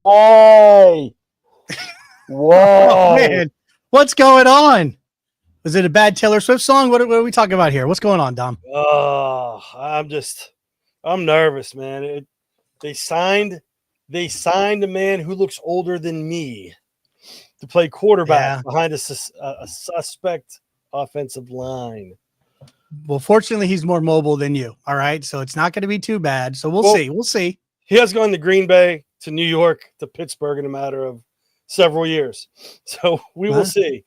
Whoa. Oh, Whoa. man. What's going on? Is it a bad Taylor Swift song? What are we talking about here? What's going on, Dom? Oh, I'm nervous, man. They signed a man who looks older than me to play quarterback Yeah. behind a suspect offensive line. Well, fortunately, he's more mobile than you. All right. So it's not going to be too bad. So we'll see. We'll see. He has gone to Green Bay, to New York, to Pittsburgh in a matter of several years. So we will see.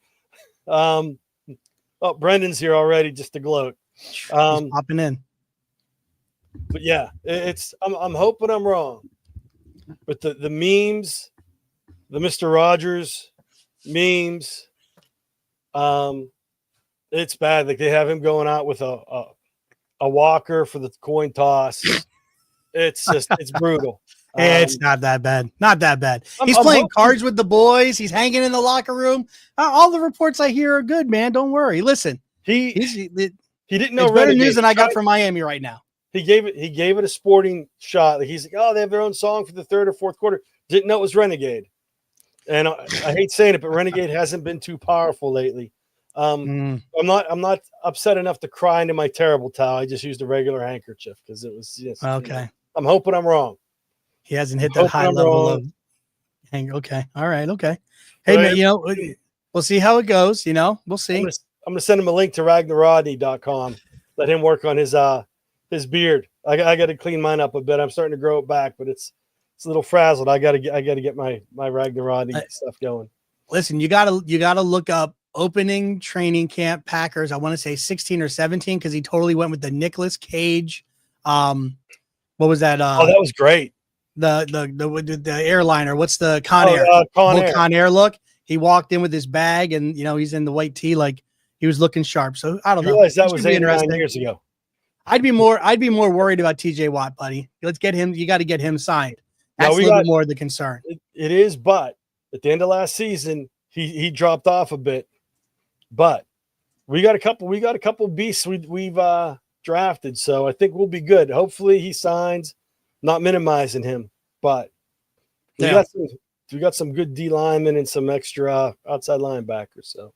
Brendan's here already just to gloat. He's popping in. But yeah, I'm hoping I'm wrong. But the memes, the Mr. Rogers memes, it's bad. Like they have him going out with a walker for the coin toss. It's brutal. It's not that bad. Not that bad. He's playing cards with the boys. He's hanging in the locker room. All the reports I hear are good, man. Don't worry. Listen, he didn't know. It's better news than I got from Miami right now. He gave it a sporting shot. Like he's like, oh, they have their own song for the third or fourth quarter. Didn't know it was Renegade. And I hate saying it, but Renegade hasn't been too powerful lately. I'm not upset enough to cry into my terrible towel. I just used a regular handkerchief because it was just okay. I'm hoping I'm wrong. He hasn't hit that high level of hang. Okay. All right. Okay. Hey, man, we'll see how it goes. We'll see. I'm gonna send him a link to RagnarRodney.com. Let him work on his beard. I got to clean mine up a bit. I'm starting to grow it back, but it's a little frazzled. I got to get my Ragnar Rodney stuff going. Listen, you gotta look up opening training camp Packers. I want to say 16 or 17 because he totally went with the Nicolas Cage. What was that? That was great. The airliner. What's the Con Air? Con Air look. He walked in with his bag, and he's in the white tee, like he was looking sharp. So I don't know. Realize that was 8 or 9 years ago. I'd be more worried about TJ Watt, buddy. Let's get him. You got to get him signed. That's a little bit more of the concern. It is, but at the end of last season, he dropped off a bit. But we got a couple beasts we've drafted, so I think we'll be good. Hopefully he signs. Not minimizing him, but we got some good D linemen and some extra outside linebackers. So,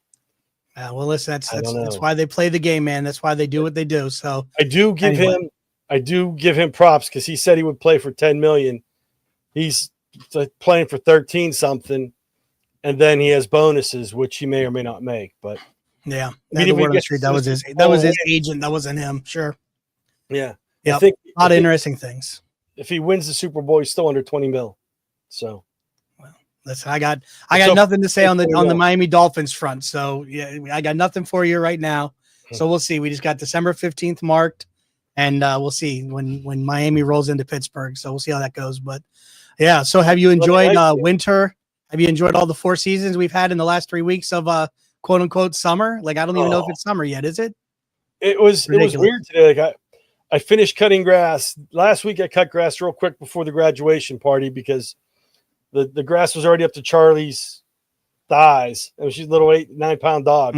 well, listen, that's why they play the game, man. That's why they do what they do. So I do give him props because he said he would play for $10 million. He's playing for 13 something, and then he has bonuses which he may or may not make. But yeah, that was his agent. That wasn't him. Sure. Yeah. Yeah. A lot of interesting things. If he wins the Super Bowl, he's still under 20 mil. So, well, listen, I got nothing to say on the Miami Dolphins front. So yeah, I got nothing for you right now. So we'll see. We just got December 15th marked, and we'll see when Miami rolls into Pittsburgh. So we'll see how that goes. But yeah, so have you enjoyed winter? Have you enjoyed all the 4 seasons we've had in the last 3 weeks of quote unquote summer? Like I don't even know if it's summer yet, is it? It was weird today. Like I finished cutting grass last week. I cut grass real quick before the graduation party because the grass was already up to Charlie's thighs. And she's a little 8-9 pound dog.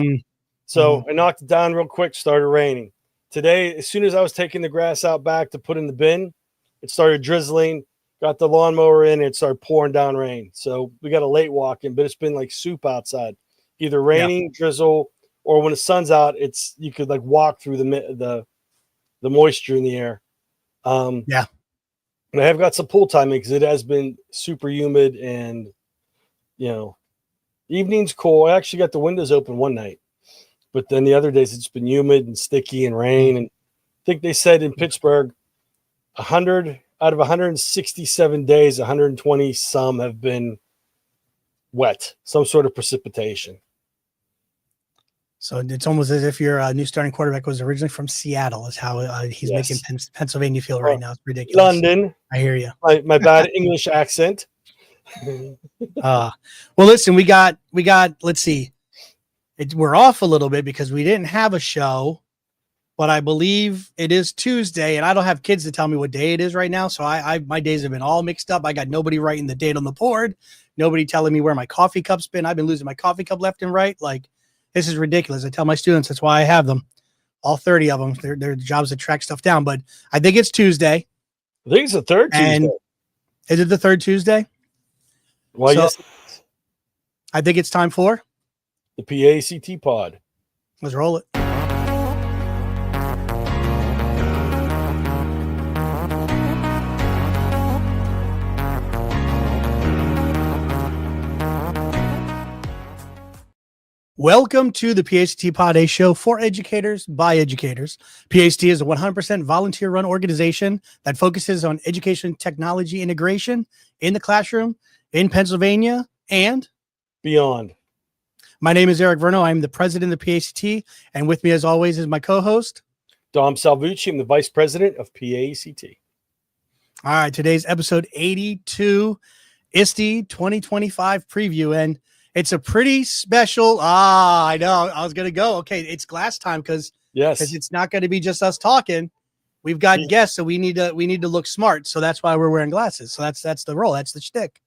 So I knocked it down real quick. Started raining today. As soon as I was taking the grass out back to put in the bin, it started drizzling. Got the lawnmower in. And it started pouring down rain. So we got a late walk in, but it's been like soup outside. Either raining, drizzle, or when the sun's out, you could like walk through the moisture in the air. And I have got some pool time because it has been super humid and, evening's cool. I actually got the windows open one night, but then the other days it's been humid and sticky and rain. And I think they said in Pittsburgh, 100 out of 167 days, 120 some have been wet, some sort of precipitation. So it's almost as if your new starting quarterback was originally from Seattle, is how he's making Pennsylvania feel right now. It's ridiculous. London. I hear you. My bad English accent. Well, listen, we got. Let's see. We're off a little bit because we didn't have a show, but I believe it is Tuesday, and I don't have kids to tell me what day it is right now. So my days have been all mixed up. I got nobody writing the date on the board. Nobody telling me where my coffee cup's been. I've been losing my coffee cup left and right. Like, this is ridiculous. I tell my students that's why I have them, all 30 of them. They're jobs that track stuff down. But I think it's Tuesday. I think it's the third Tuesday. Is it the third Tuesday? Well, So- yes, I think it's time for. the PACT pod. Let's roll it. Welcome to the PhD Pod, a show for educators by educators. PhD is a 100% volunteer-run organization that focuses on education technology integration in the classroom in Pennsylvania. And Beyond. my name is Eric Verno. I'm the president of PhD, and with me, as always, is my co-host. Dom Salvucci. I'm the vice president of PACT. All right, today's episode 82, ISTE 2025 preview, and it's a pretty special. I know. I was gonna go. Okay, it's glass time because Yes. it's not going to be just us talking. We've got Yeah. guests, so we need to look smart. So that's why we're wearing glasses. So that's the role. That's the shtick.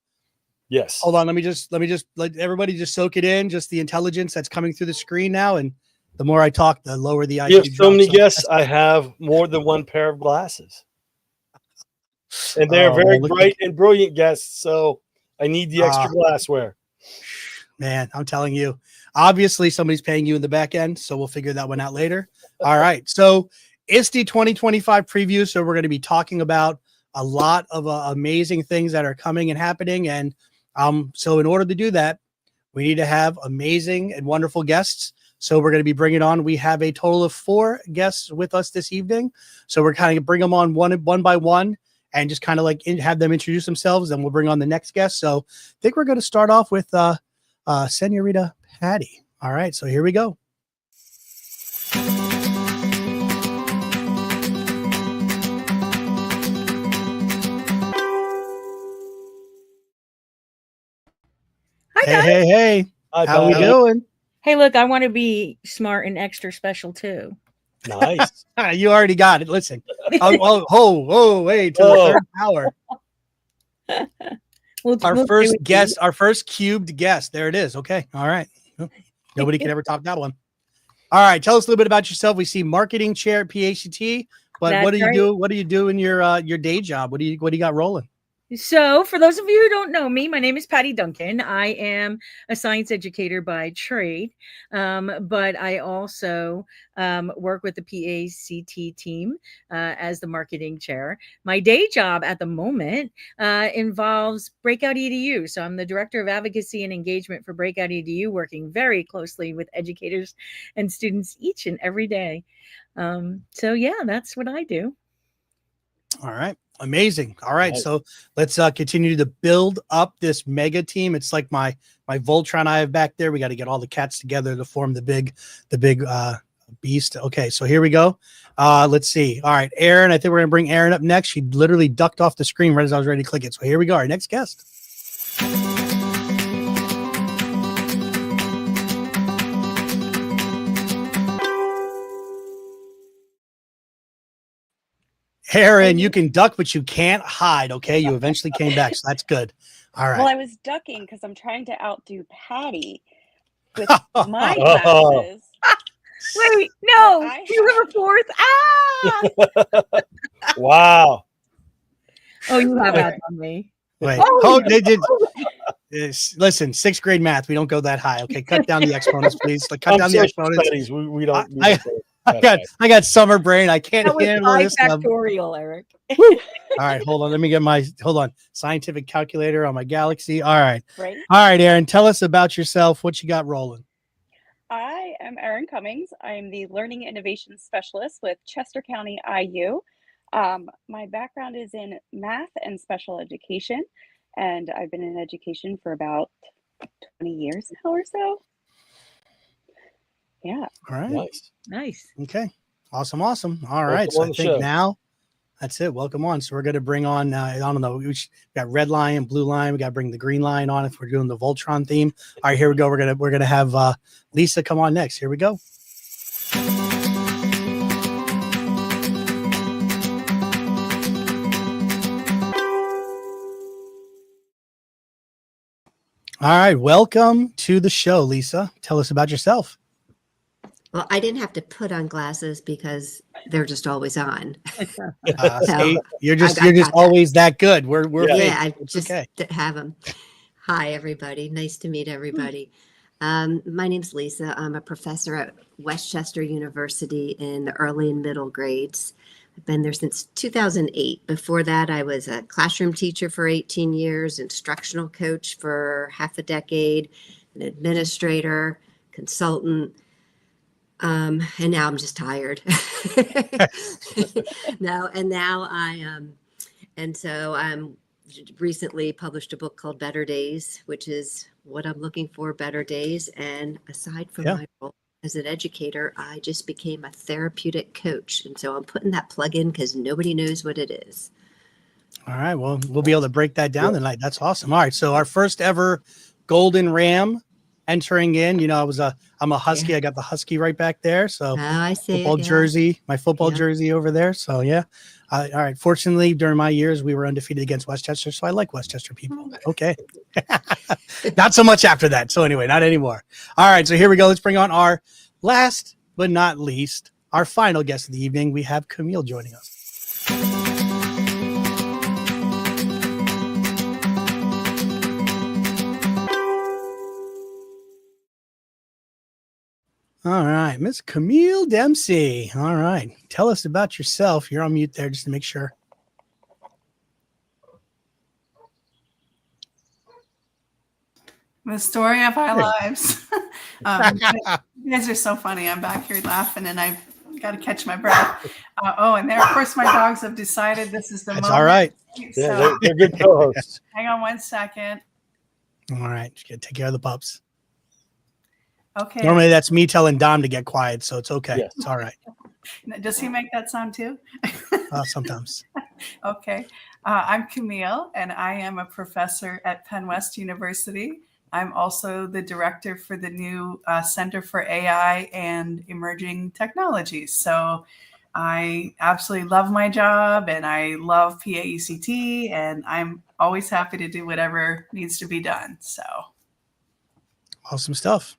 Yes. Hold on. Let me just let everybody just soak it in. Just the intelligence that's coming through the screen now, and the more I talk, the lower the IQ. You have so many drops. guests. I have more than one pair of glasses, and they're Oh, very look at- bright and brilliant guests. So I need the extra glassware. Man, I'm telling you, obviously somebody's paying you in the back end, so we'll figure that one out later. All right. So ISTE 2025 preview. So we're going to be talking about a lot of amazing things that are coming and happening. And so in order to do that, we need to have amazing and wonderful guests. So we're going to be bringing on, we have a total of 4 guests with us this evening. So we're kind of bring them on one by one and just kind of like have them introduce themselves, and we'll bring on the next guest. So I think we're going to start off with Senorita Patty. All right, so here we go. Hi, Hey, guys. hey. Hi, How we Patty. doing? Hey, look, I want to be smart and extra special too. Nice. You already got it. Listen. Wait, to the Oh. third power. We'll Our do first it. guest, our first cubed guest. There it is. Okay. All right. Nobody can ever top that one. All right. Tell us a little bit about yourself. We see marketing chair at PHCT, but That's what do you right. do? What do you do in your day job? What do you got rolling? So, for those of you who don't know me, my name is Patty Duncan. I am a science educator by trade, but I also work with the PACT team as the marketing chair. My day job at the moment involves Breakout EDU. So, I'm the director of advocacy and engagement for Breakout EDU, working very closely with educators and students each and every day. So, yeah, that's what I do. All right. Amazing. All right. Nice. So let's continue to build up this mega team. It's like my Voltron I have back there. We got to get all the cats together to form the big beast. Okay. So here we go. Let's see. All right. Aaron, I think we're going to bring Aaron up next. She literally ducked off the screen right as I was ready to click it. So here we go. Our next guest. Aaron, you can duck, but you can't hide. Okay. You eventually came back. So that's good. All right. Well, I was ducking because I'm trying to outdo Patty with Oh. my Oh. glasses. Wait, no, I you have a fourth. Ah! Wow. Oh, you have that on me. Wait. Oh, Oh, yeah. they did. Listen, 6th grade math. We don't go that high. Okay. Cut down the exponents, please. Like, cut I'm down the social exponents. studies. We don't. we I- don't go I that got, high. summer brain. I can't That was handle high this stuff. factorial, Eric. All right. Hold on. Let me get my, scientific calculator on my Galaxy. All right. Right? All right, Aaron, tell us about yourself. What you got rolling? I am Erin Cummings. I'm the Learning Innovation Specialist with Chester County IU. My background is in math and special education, and I've been in education for about 20 years now or so. Yeah. All right. Nice. Nice. Okay. Awesome. All right. Welcome So on I the think show. now that's it. Welcome on. So we're going to bring on, I don't know, we got red lion, blue lion. We got to bring the green lion on if we're doing the Voltron theme. All right, here we go. We're going to have Lisa come on next. Here we go. All right. Welcome to the show, Lisa. Tell us about yourself. Well, I didn't have to put on glasses because they're just always on. See, you're just I got that. always that good. We're Yeah. fake. Yeah, I It's just okay. have them. Hi, everybody. Nice to meet everybody. My name's Lisa. I'm a professor at Westchester University in the early and middle grades. I've been there since 2008. Before that, I was a classroom teacher for 18 years, instructional coach for half a decade, an administrator, consultant, and now I'm just tired. No, and now and so I'm recently published a book called Better Days, which is what I'm looking for, better days. And aside from Yeah. my role as an educator, I just became a therapeutic coach. And so I'm putting that plug in because nobody knows what it is. All right. Well, we'll be able to break that down tonight. That's awesome. All right. So our first ever Golden Ram entering in. You know, I'm a Husky. Yeah. I got the Husky right back there. So Oh, I see football it. Yeah. jersey, my football Yeah. jersey over there. So yeah. All right. Fortunately, during my years, we were undefeated against Westchester. So I like Westchester people. Okay. Not so much after that. So anyway, not anymore. All right. So here we go. Let's bring on our last but not least, our final guest of the evening. We have Camille joining us. All right, Miss Camille Dempsey. All right, tell us about yourself. You're on mute there just to make sure. The story of our Hey. lives. You guys are so funny. I'm back here laughing and I've got to catch my breath. And there, of course, my dogs have decided this is the That's moment. all right. Yeah, So they're good co-hosts. hang on 1 second. All right, just gotta take care of the pups. Okay. Normally, that's me telling Dom to get quiet, so it's okay. Yes. It's all right. Does he make that sound too? Sometimes. Okay. I'm Camille, and I am a professor at Penn West University. I'm also the director for the new Center for AI and Emerging Technologies. So I absolutely love my job, and I love PAECT, and I'm always happy to do whatever needs to be done. So Awesome stuff.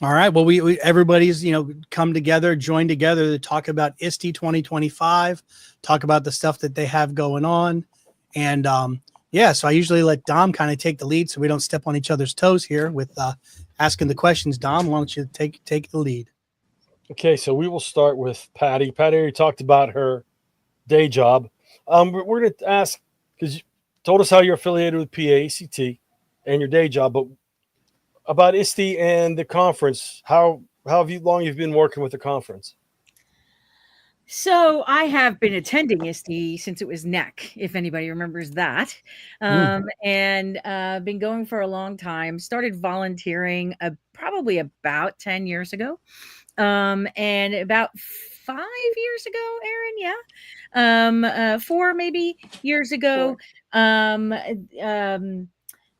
All right. Well, we everybody's, come together, join together to talk about ISTE 2025, talk about the stuff that they have going on. And so I usually let Dom kind of take the lead so we don't step on each other's toes here with asking the questions. Dom, why don't you take the lead? Okay, so we will start with Patty. Patty already talked about her day job. We're going to ask, because you told us how you're affiliated with PAECT and your day job, but about ISTE and the conference, how long you've been working with the conference? So I have been attending ISTE since it was NEC, if anybody remembers that, and been going for a long time. Started volunteering probably about 10 years ago, and about 5 years ago, Aaron, 4 maybe years ago,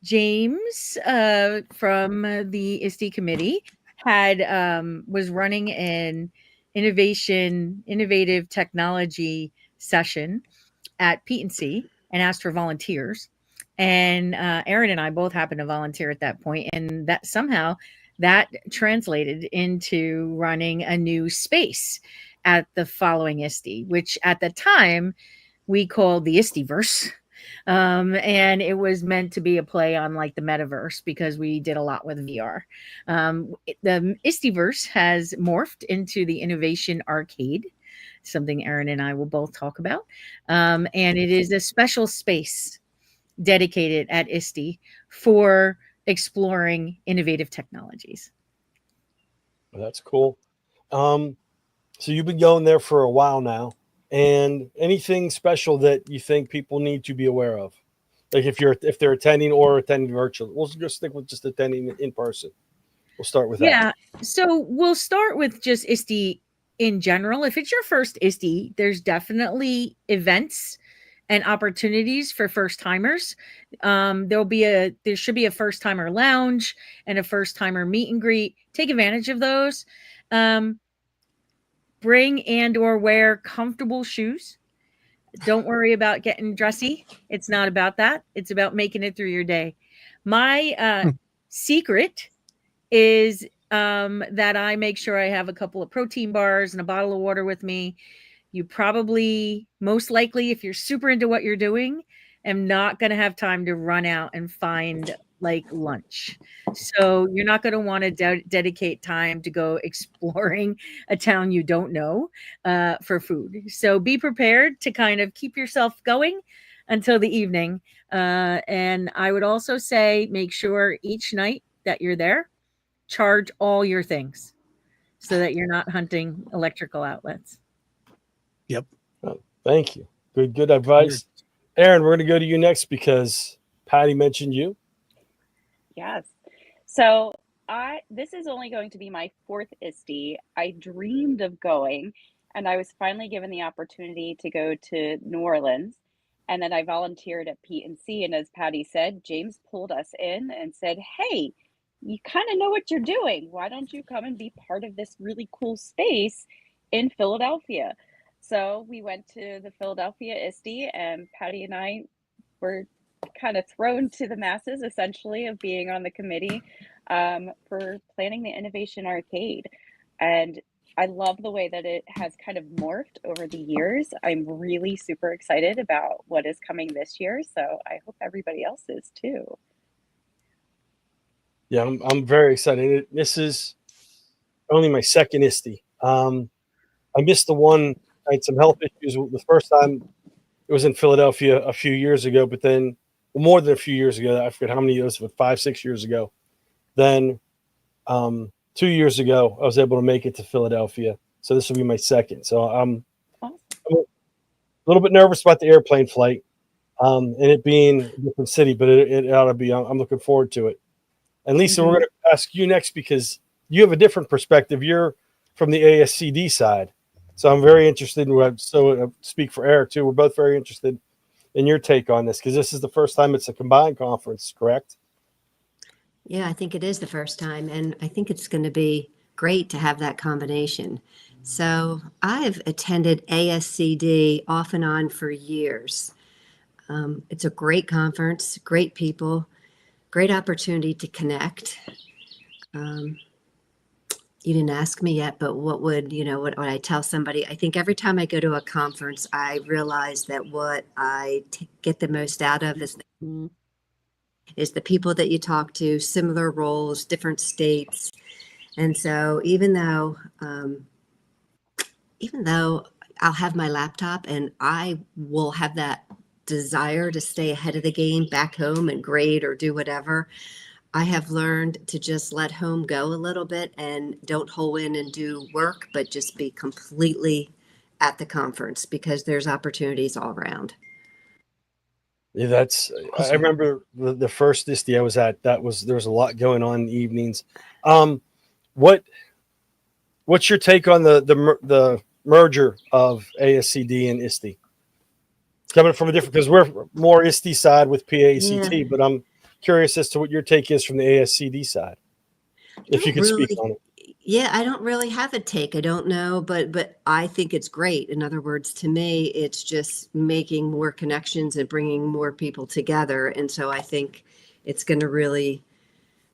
James from the ISTE committee was running an innovative technology session at P&C and asked for volunteers. And Aaron and I both happened to volunteer at that point, and that somehow that translated into running a new space at the following ISTE, which at the time we called the ISTEverse. And it was meant to be a play on like the metaverse because we did a lot with VR. The ISTEverse has morphed into the Innovation Arcade, something Aaron and I will both talk about. And it is a special space dedicated at ISTE for exploring innovative technologies. Well, that's cool. So you've been going there for a while now. And anything special that you think people need to be aware of, like if they're attending or attending virtually? We'll just stick with just attending in person. We'll start with that. Yeah. So we'll start with just ISTE in general. If it's your first ISTE, there's definitely events and opportunities for first timers. There should be a first timer lounge and a first timer meet and greet. Take advantage of those. Bring and or wear comfortable shoes. Don't worry about getting dressy. It's not about that. It's about making it through your day. My secret is that I make sure I have a couple of protein bars and a bottle of water with me. You probably, most likely, if you're super into what you're doing am not going to have time to run out and find like lunch. So you're not going to want to dedicate time to go exploring a town you don't know for food. So be prepared to kind of keep yourself going until the evening. And I would also say make sure each night that you're there, charge all your things so that you're not hunting electrical outlets. Yep. Oh, thank you. Good advice. Aaron, we're going to go to you next because Patty mentioned you. Yes. So this is only going to be my 4th ISTE. I dreamed of going, and I was finally given the opportunity to go to New Orleans. And then I volunteered at P&C. And as Patty said, James pulled us in and said, hey, you kind of know what you're doing. Why don't you come and be part of this really cool space in Philadelphia? So we went to the Philadelphia ISTE, and Patty and I were kind of thrown to the masses, essentially, of being on the committee for planning the Innovation Arcade. And I love the way that it has kind of morphed over the years. I'm really super excited about what is coming this year. So I hope everybody else is too. Yeah, I'm very excited. This is only my 2nd ISTE. I missed the one. I had some health issues the first time. It was in Philadelphia a few years ago, but then more than a few years ago. I forget how many years, but 5-6 years ago. Then 2 years ago, I was able to make it to Philadelphia. So this will be my 2nd. So I'm a little bit nervous about the airplane flight and it being a different city, but it ought to be. I'm looking forward to it. And Lisa, we're going to ask you next because you have a different perspective. You're from the ASCD side. So I'm very interested in speak for Eric too. We're both very interested in your take on this because this is the first time it's a combined conference, correct? Yeah, I think it is the first time. And I think it's going to be great to have that combination. So I've attended ASCD off and on for years. It's a great conference, great people, great opportunity to connect. You didn't ask me yet, but what would I tell somebody? I think every time I go to a conference, I realize that what I get the most out of is the people that you talk to, similar roles, different states. And so even though I'll have my laptop and I will have that desire to stay ahead of the game back home and grade or do whatever, I have learned to just let home go a little bit and don't hole in and do work, but just be completely at the conference because there's opportunities all around. Yeah, that's. I remember the first ISTE I was at. There was a lot going on in the evenings. What's your take on the merger of ASCD and ISTE? Coming from a different, because we're more ISTE side with PACT, but I'm curious as to what your take is from the ASCD side, if you could speak on it. Yeah, I don't really have a take. I don't know, but I think it's great. In other words, to me, it's just making more connections and bringing more people together. And so I think it's going to really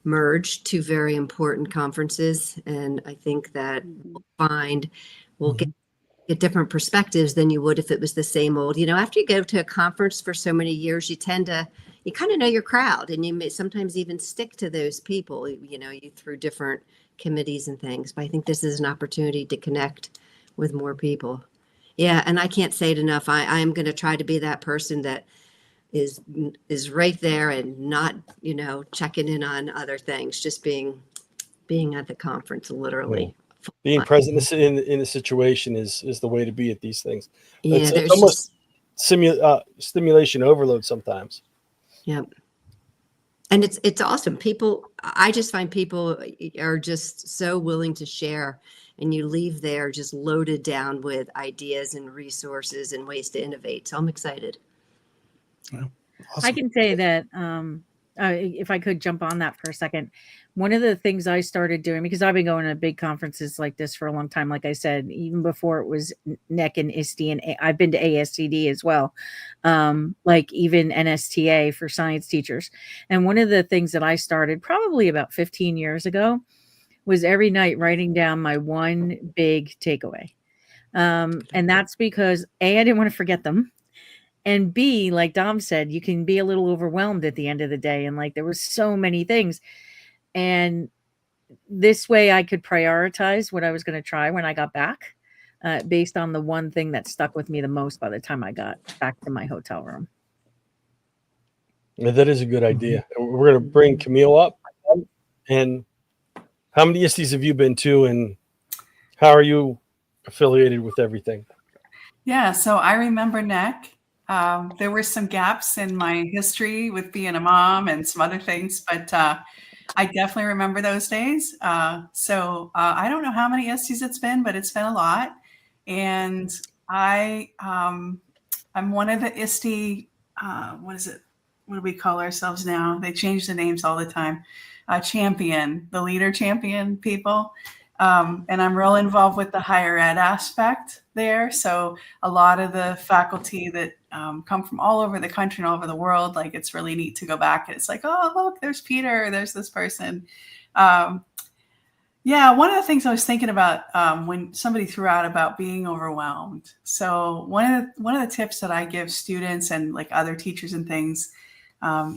merge two very important conferences. And I think that we'll get different perspectives than you would if it was the same old. After you go to a conference for so many years, you kind of know your crowd, and you may sometimes even stick to those people, you through different committees and things. But I think this is an opportunity to connect with more people. Yeah, and I can't say it enough. I'm going to try to be that person that is right there and not, checking in on other things, just being at the conference, literally. Being present in the situation is the way to be at these things. Yeah, it's almost stimulation overload sometimes. Yep. And it's awesome. I just find people are just so willing to share, and you leave there just loaded down with ideas and resources and ways to innovate. So I'm excited. Well, awesome. I can say that if I could jump on that for a second, one of the things I started doing, because I've been going to big conferences like this for a long time, like I said, even before it was NEC and ISTE, and I've been to ASCD as well, like even NSTA for science teachers. And one of the things that I started probably about 15 years ago was every night writing down my one big takeaway. And that's because I didn't want to forget them. And B, like Dom said, you can be a little overwhelmed at the end of the day. And like there was so many things. And this way I could prioritize what I was going to try when I got back, based on the one thing that stuck with me the most by the time I got back to my hotel room. Yeah, that is a good idea. We're going to bring Camille up. And how many ISTEs have you been to, and how are you affiliated with everything? Yeah, so I remember NEC. There were some gaps in my history with being a mom and some other things, but I definitely remember those days. So I don't know how many ISTEs it's been, but it's been a lot. And I'm one of the ISTE, what is it? What do we call ourselves now? They change the names all the time. Champion, the leader champion people. And I'm real involved with the higher ed aspect there. So a lot of the faculty that come from all over the country and all over the world, like it's really neat to go back and it's like, oh, look, there's Peter, there's this person. Yeah, one of the things I was thinking about when somebody threw out about being overwhelmed. So one of the tips that I give students and like other teachers and things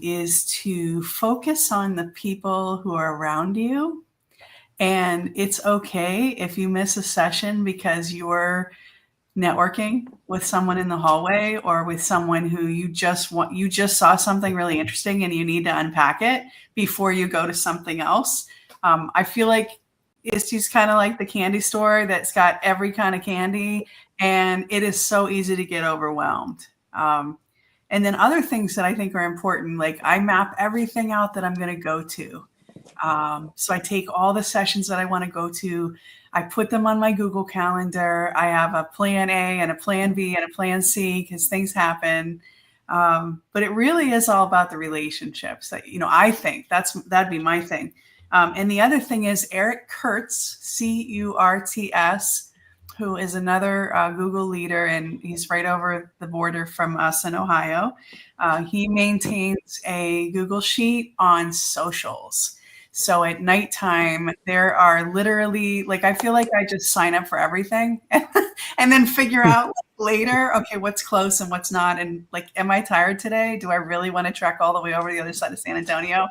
is to focus on the people who are around you. And it's okay if you miss a session because you're networking with someone in the hallway or with someone who you just saw something really interesting and you need to unpack it before you go to something else. I feel like ISTE's kind of like the candy store that's got every kind of candy, and it is so easy to get overwhelmed. And then other things that I think are important, like I map everything out that I'm going to go to. So I take all the sessions that I want to go to, I put them on my Google Calendar. I have a plan A and a plan B and a plan C because things happen. But it really is all about the relationships that, I think that'd be my thing. And the other thing is Eric Curts, Curts, who is another Google leader, and he's right over the border from us in Ohio. He maintains a Google Sheet on socials. So at nighttime, there are literally, like, I feel like I just sign up for everything and then figure out later, okay, what's close and what's not. And like, am I tired today? Do I really want to trek all the way over the other side of San Antonio?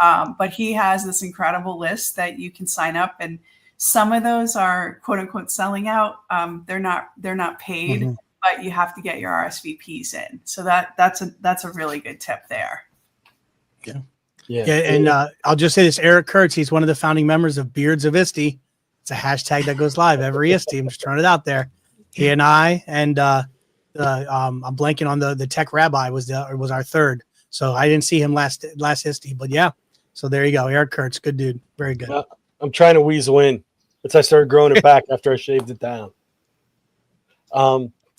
But he has this incredible list that you can sign up, and some of those are quote unquote selling out. They're not paid, but you have to get your RSVPs in. So that's a really good tip there. Yeah. Yeah, and I'll just say this: Eric Kurtz, he's one of the founding members of Beards of ISTE. It's a hashtag that goes live every ISTE. I'm just throwing it out there. He and I, and I'm blanking on the tech rabbi was our third. So I didn't see him last ISTE, but yeah. So there you go, Eric Kurtz, good dude, very good. I'm trying to weasel in. I started growing it back after I shaved it down.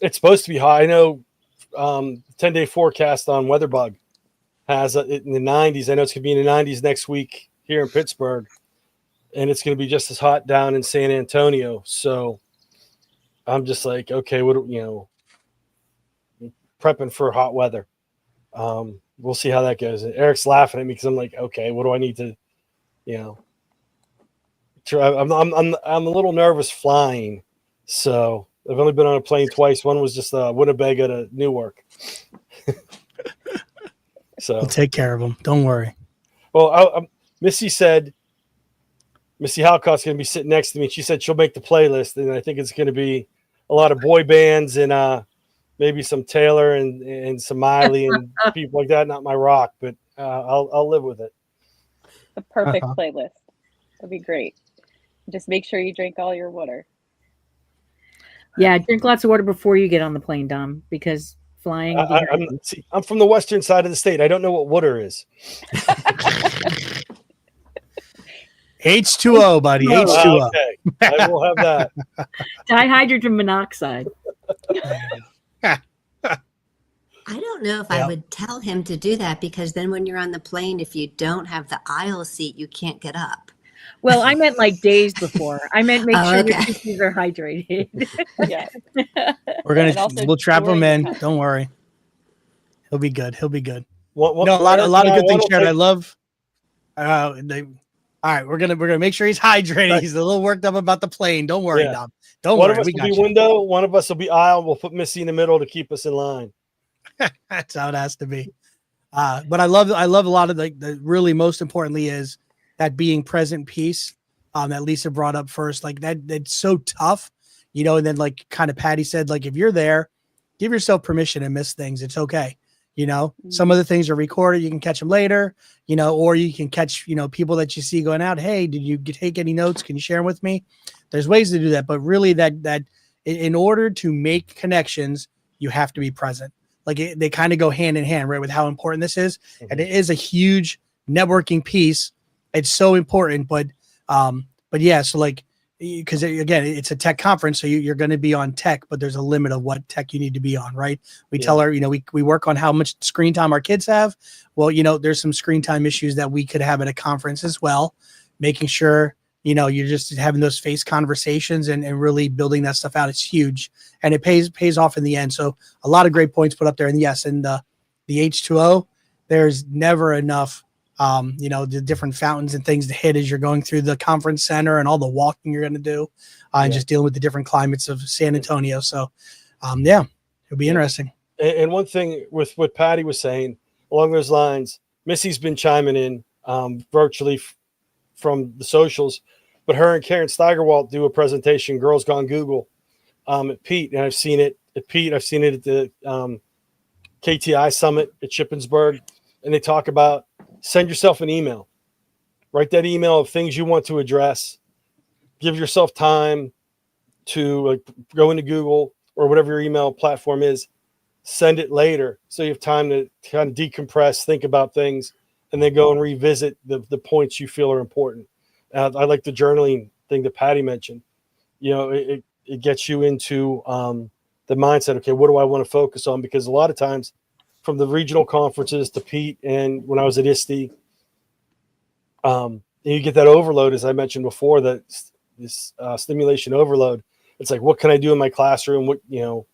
It's supposed to be hot. I know. 10-day forecast on WeatherBug has it in the 90s. I know it's going to be in the 90s next week here in Pittsburgh, and it's going to be just as hot down in San Antonio. So I'm just like, okay, prepping for hot weather. We'll see how that goes. And Eric's laughing at me because I'm like, okay, what do I need to, try? I'm a little nervous flying. So I've only been on a plane twice. One was just Winnebago to Newark. So we'll take care of them. Don't worry. Well, Missy Halcott's going to be sitting next to me. She said she'll make the playlist, and I think it's going to be a lot of boy bands and maybe some Taylor and some Miley and people like that. Not my rock, but I'll live with it. The perfect playlist. That'd be great. Just make sure you drink all your water. Yeah, drink lots of water before you get on the plane, Dom, because flying. I'm from the western side of the state. I don't know what water is. H2O, buddy. H2O. Okay. I will have that. Dihydrogen monoxide. I don't know if I would tell him to do that, because then when you're on the plane, if you don't have the aisle seat, you can't get up. Well, I meant like days before. I meant make sure your tissues are hydrated. Yeah. We'll trap him in. Don't worry. He'll be good. He'll be good. A lot of good things shared. I love. All right, we're gonna make sure he's hydrated. Right. He's a little worked up about the plane. Don't worry, Dom. Don't worry. One of us will be window. One of us will be aisle. We'll put Missy in the middle to keep us in line. That's how it has to be. But I love a lot of the really most importantly is that being present piece that Lisa brought up first. Like that's so tough, you know, and then like kind of Patty said, like if you're there, give yourself permission to miss things. It's okay. You know, some of the things are recorded. You can catch them later, you know, or you can catch, you know, people that you see going out. Hey, did you take any notes? Can you share them with me? There's ways to do that. But really that in order to make connections, you have to be present. Like they kind of go hand in hand, right? With how important this is. And it is a huge networking piece. It's so important, but yeah, so like, because again, it's a tech conference, so you're going to be on tech, but there's a limit of what tech you need to be on, right? We tell our, you know, we work on how much screen time our kids have. Well, you know, there's some screen time issues that we could have at a conference as well, making sure, you know, you're just having those face conversations and really building that stuff out. It's huge, and it pays off in the end. So a lot of great points put up there. And yes, and the H2O, there's never enough. You know, the different fountains and things to hit as you're going through the conference center and all the walking you're going to do and just dealing with the different climates of San Antonio. So, yeah, it'll be interesting. And one thing with what Patty was saying along those lines, Missy's been chiming in virtually from the socials, but her and Karen Steigerwalt do a presentation, Girls Gone Google, at Pete. And I've seen it at Pete. I've seen it at the KTI Summit at Shippensburg. And they talk about send yourself an email, write that email of things you want to address, give yourself time to go into Google or whatever your email platform is, send it later. So you have time to kind of decompress, think about things, and then go and revisit the points you feel are important. I like the journaling thing that Patty mentioned. You know, it gets you into the mindset, okay, what do I want to focus on? Because a lot of times, from the regional conferences to Pete and when I was at ISTE, you get that overload, as I mentioned before, that this stimulation overload. It's like, what can I do in my classroom? What, you know,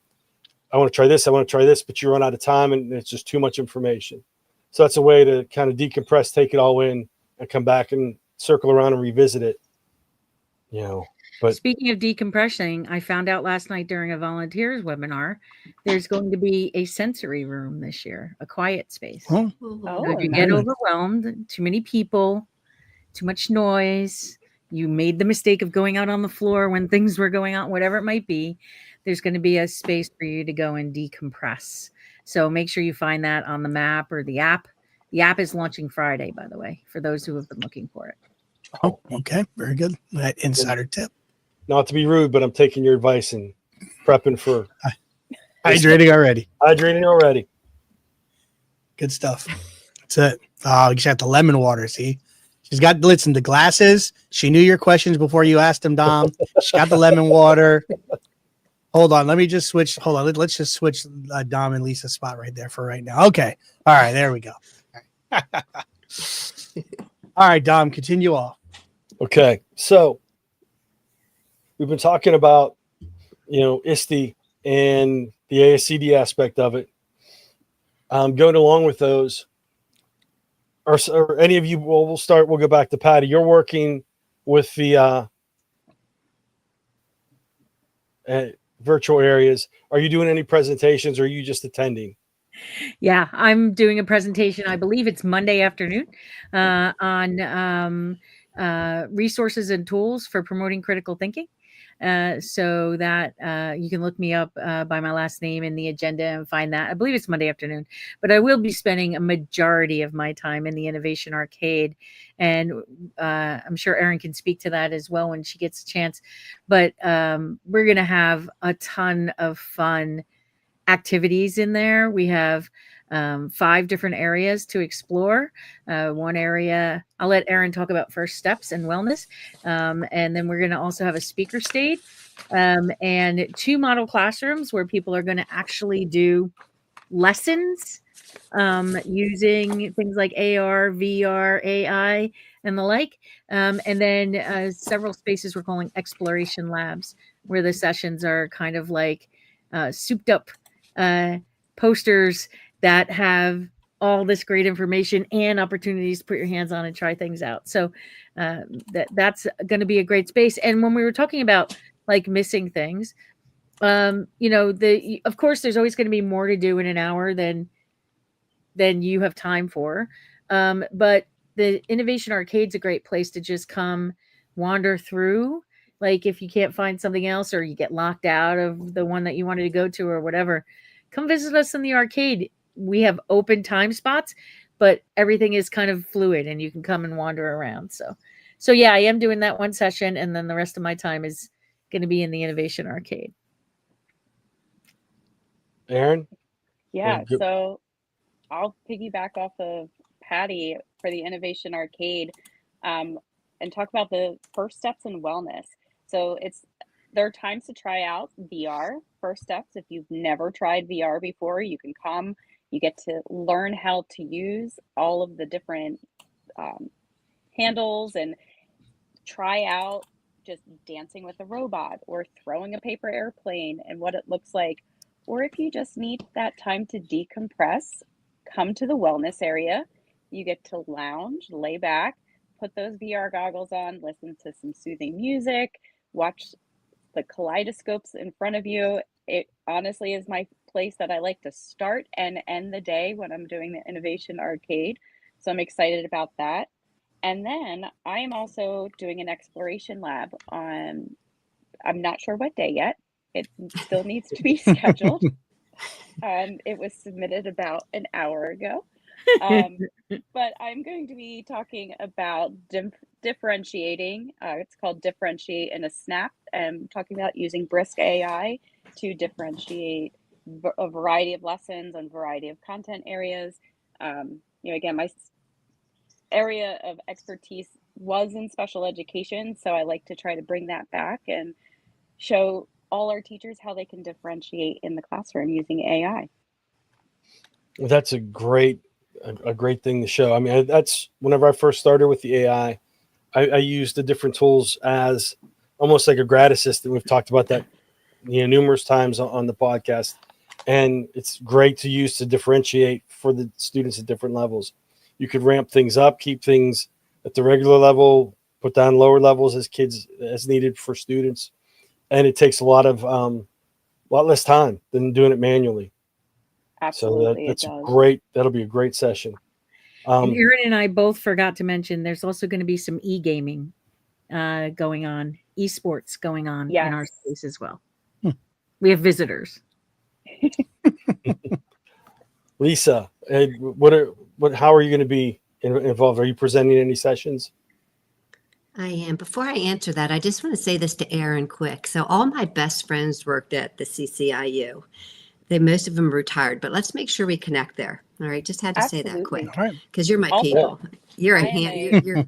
I want to try this, but you run out of time and it's just too much information. So that's a way to kind of decompress, take it all in, and come back and circle around and revisit it. You know. But speaking of decompressing, I found out last night during a volunteers webinar, there's going to be a sensory room this year, a quiet space. Oh. So if you get overwhelmed, too many people, too much noise, you made the mistake of going out on the floor when things were going on, whatever it might be, there's going to be a space for you to go and decompress. So make sure you find that on the map or the app. The app is launching Friday, by the way, for those who have been looking for it. Oh, okay. Very good. That insider tip. Not to be rude, but I'm taking your advice and prepping for hydrating already. Good stuff. That's it. Oh, you got the lemon water. See, she's got, listen, the glasses. She knew your questions before you asked them, Dom. She got the lemon water. Hold on. Let me just switch. Hold on. Let's just switch Dom and Lisa's spot right there for right now. Okay. All right. There we go. All right, Dom, continue off. Okay. So we've been talking about, you know, ISTE and the ASCD aspect of it. Going along with those, are any of you, well, we'll go back to Patty. You're working with the virtual areas. Are you doing any presentations or are you just attending? Yeah, I'm doing a presentation. I believe it's Monday afternoon on resources and tools for promoting critical thinking. So that you can look me up by my last name in the agenda and find that. I believe it's Monday afternoon, but I will be spending a majority of my time in the Innovation Arcade. And I'm sure Erin can speak to that as well when she gets a chance. But we're going to have a ton of fun activities in there. We have 5 different areas to explore. One area, I'll let Erin talk about first steps and wellness. And then we're going to also have a speaker stage and 2 model classrooms where people are going to actually do lessons using things like AR, VR, AI, and the like. And then several spaces we're calling exploration labs, where the sessions are kind of like souped up posters that have all this great information and opportunities to put your hands on and try things out. So that's going to be a great space. And when we were talking about like missing things, of course there's always going to be more to do in an hour than you have time for. But the Innovation Arcade's a great place to just come wander through. Like if you can't find something else or you get locked out of the one that you wanted to go to or whatever, come visit us in the arcade. We have open time spots, but everything is kind of fluid and you can come and wander around. So yeah, I am doing that one session, and then the rest of my time is going to be in the Innovation Arcade. Aaron? Yeah, so I'll piggyback off of Patty for the Innovation Arcade and talk about the first steps in wellness. So there are times to try out VR, first steps. If you've never tried VR before, you can come. You get to learn how to use all of the different handles and try out just dancing with a robot or throwing a paper airplane and what it looks like. Or if you just need that time to decompress, come to the wellness area. You get to lounge, lay back, put those VR goggles on, listen to some soothing music, watch the kaleidoscopes in front of you. It honestly is my place that I like to start and end the day when I'm doing the Innovation Arcade. So I'm excited about that. And then I am also doing an exploration lab on, I'm not sure what day yet. It still needs to be scheduled. It was submitted about an hour ago. But I'm going to be talking about differentiating. It's called Differentiate in a Snap. And talking about using Brisk AI to differentiate a variety of lessons and variety of content areas. Again, my area of expertise was in special education, so I like to try to bring that back and show all our teachers how they can differentiate in the classroom using AI. Well, that's a great thing to show. I mean, that's whenever I first started with the AI, I used the different tools as almost like a grad assistant. We've talked about that, numerous times on the podcast, and it's great to use to differentiate for the students at different levels. You could ramp things up, keep things at the regular level, put down lower levels as needed for students. And it takes a lot less time than doing it manually. Absolutely. So that's great. That'll be a great session. And Aaron and I both forgot to mention there's also going to be some e-gaming going on, esports going on in our space as well. We have visitors. Lisa, how are you going to be involved? Are you presenting any sessions? I am. Before I answer that, I just want to say this to Aaron quick. So all my best friends worked at the CCIU. Most of them retired, but let's make sure we connect there. All right. Just had to say that quick because you're my people. You're a hand.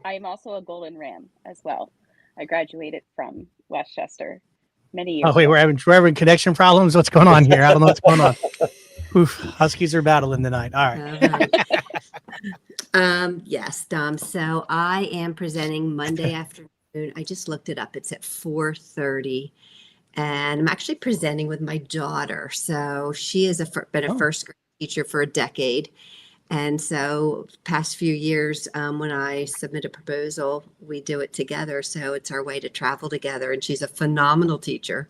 I'm also a Golden Ram as well. I graduated from Westchester many years ago. We're having connection problems. What's going on here? I don't know what's going on. Oof, Huskies are battling tonight. All right. Yes, Dom. So I am presenting Monday afternoon. I just looked it up. It's at 4:30. And I'm actually presenting with my daughter. So she has been a first grade teacher for a decade. And so past few years, when I submit a proposal, we do it together. So it's our way to travel together. And she's a phenomenal teacher.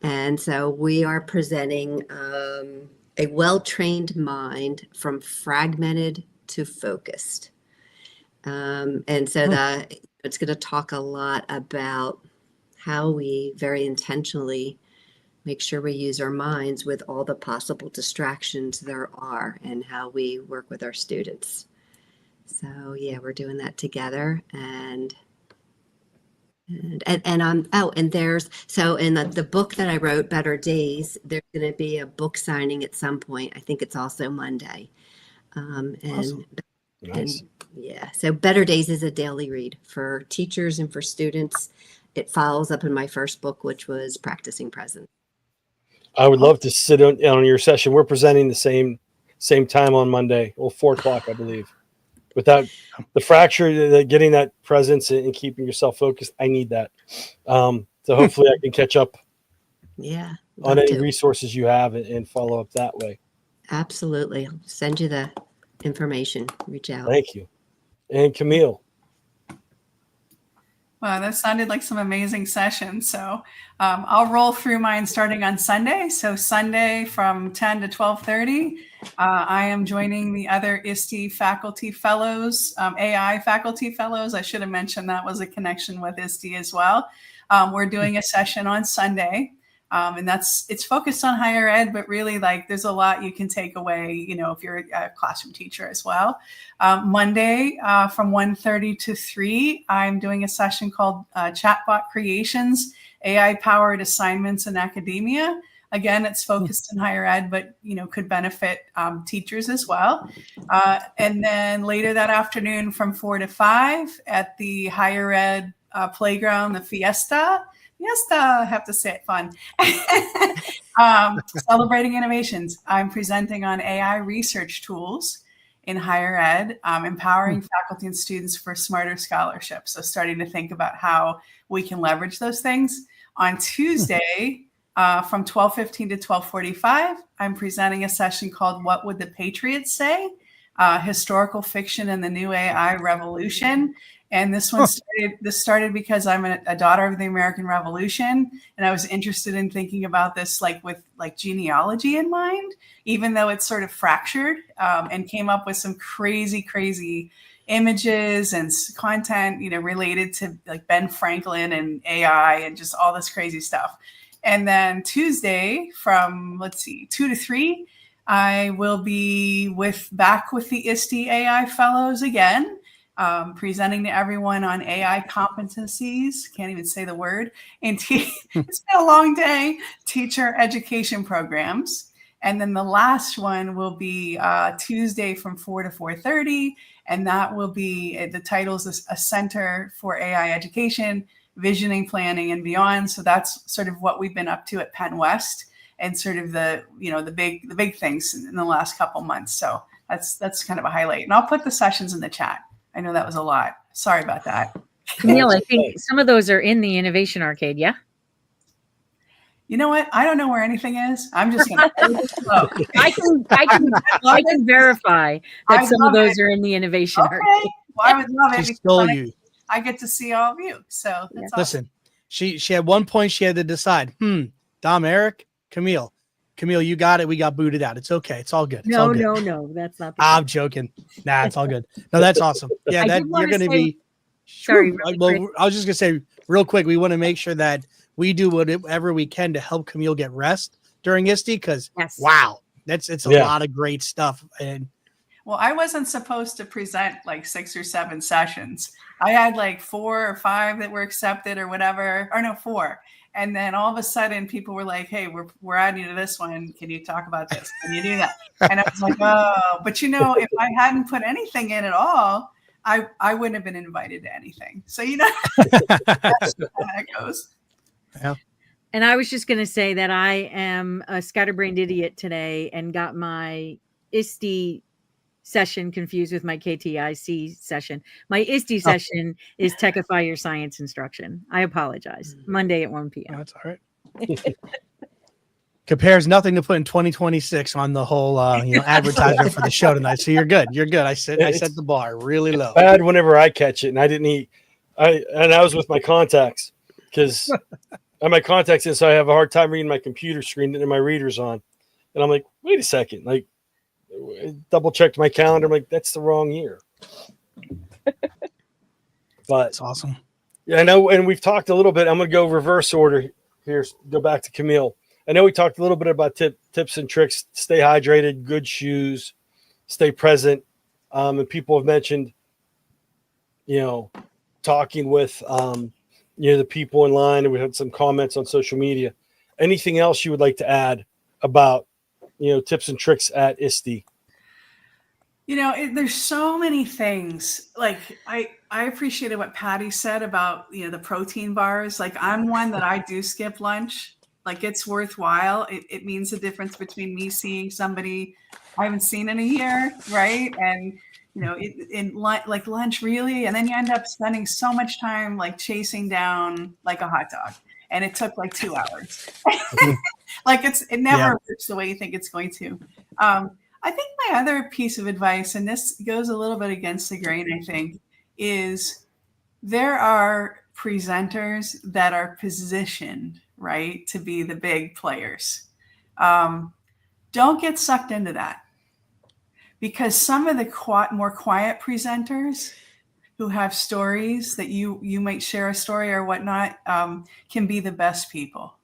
And so we are presenting a well-trained mind from fragmented to focused. And so it's going to talk a lot about how we very intentionally make sure we use our minds with all the possible distractions there are and how we work with our students. So yeah, we're doing that together. And there's, so in the book that I wrote, Better Days, there's going to be a book signing at some point. I think it's also Monday. Awesome. Nice. So Better Days is a daily read for teachers and for students. It follows up in my first book, which was Practicing Presence. I would love to sit on your session. We're presenting the same time on Monday, 4:00, I believe. Without the fracture, getting that presence and keeping yourself focused, I need that. So hopefully I can catch up on any resources you have and follow up that way. Absolutely. I'll send you the information. Reach out. Thank you. And Camille. Wow, that sounded like some amazing sessions. So I'll roll through mine starting on Sunday. So Sunday from 10 to 12:30, I am joining the other ISTE faculty fellows, AI faculty fellows. I should have mentioned that was a connection with ISTE as well. We're doing a session on Sunday. And it's focused on higher ed, but really like there's a lot you can take away, you know, if you're a classroom teacher as well. Monday from 1:30 to 3, I'm doing a session called Chatbot Creations, AI-powered assignments in academia. Again, it's focused in higher ed, but, you know, could benefit teachers as well. And then later that afternoon from 4 to 5 at the higher ed playground, the Fiesta, I have to say it fun. Celebrating innovations. I'm presenting on AI research tools in higher ed, empowering faculty and students for smarter scholarships. So starting to think about how we can leverage those things. On Tuesday, from 12:15 to 12:45, I'm presenting a session called What Would the Patriots Say? Historical Fiction and the New AI Revolution. And this one started because I'm a daughter of the American Revolution, and I was interested in thinking about this like with like genealogy in mind, even though it's sort of fractured, and came up with some crazy images and content, you know, related to like Ben Franklin and AI and just all this crazy stuff. And then Tuesday from 2 to 3, I will be back with the ISTE AI Fellows again. Presenting to everyone on AI competencies, can't even say the word, and it's been a long day, teacher education programs. And then the last one will be Tuesday from 4 to 4:30, and that will be, the title is A Center for AI Education, Visioning, Planning, and Beyond. So that's sort of what we've been up to at Penn West and sort of the big things in the last couple months. So that's kind of a highlight. And I'll put the sessions in the chat. I know that was a lot. Sorry about that. Camille, I think some of those are in the Innovation Arcade, yeah? You know what? I don't know where anything is. I'm just going to I can verify that some of those are in the Innovation Arcade. Well, I would love it. She stole you. I get to see all of you. So that's Listen, she at one point she had to decide, Dom, Eric, Camille, you got it. We got booted out. It's okay. It's all good. It's all good. No. That's not. I'm joking. Nah, it's all good. No, that's awesome. Yeah, that you're going to be. Sorry. Well, I was just going to say real quick, we want to make sure that we do whatever we can to help Camille get rest during ISTE because, wow, it's a lot of great stuff. And well, I wasn't supposed to present like 6 or 7 sessions. I had like 4 or 5 that were accepted or whatever, or no, 4. And then all of a sudden people were like, hey, we're adding you to this one. Can you talk about this? Can you do that? And I was like, oh, but you know, if I hadn't put anything in at all, I wouldn't have been invited to anything. So, you know, that's how that goes. Yeah. And I was just going to say that I am a scatterbrained idiot today and got my ISTE session confused with my KTIC session. My ISTE session is Techify Your Science Instruction. I apologize. Monday at 1 p.m. Oh, that's all right. Compares nothing to put in 2026 on the whole advertisement for the show tonight. So you're good. You're good. I set the bar really low. Bad whenever I catch it, and I didn't eat. I was with my contacts because I have my contacts in, so I have a hard time reading my computer screen and my reader's on. And I'm like, wait a second, like. Double checked my calendar. I'm like, that's the wrong year. But it's awesome. Yeah, I know. And we've talked a little bit. I'm going to go reverse order here. Go back to Camille. I know we talked a little bit about tips and tricks. Stay hydrated, good shoes, stay present. And people have mentioned, talking with, the people in line. And we had some comments on social media. Anything else you would like to add about tips and tricks at ISTE? There's so many things. Like I appreciated what Patty said about, the protein bars. Like I'm one that I do skip lunch. Like it's worthwhile. It means the difference between me seeing somebody I haven't seen in a year. Right. And, like lunch really. And then you end up spending so much time like chasing down like a hot dog. And it took like 2 hours. Like it never works the way you think it's going to. I think my other piece of advice, and this goes a little bit against the grain, I think, is there are presenters that are positioned, right, to be the big players. Don't get sucked into that, because some of the more quiet presenters who have stories that you might share a story or whatnot can be the best people.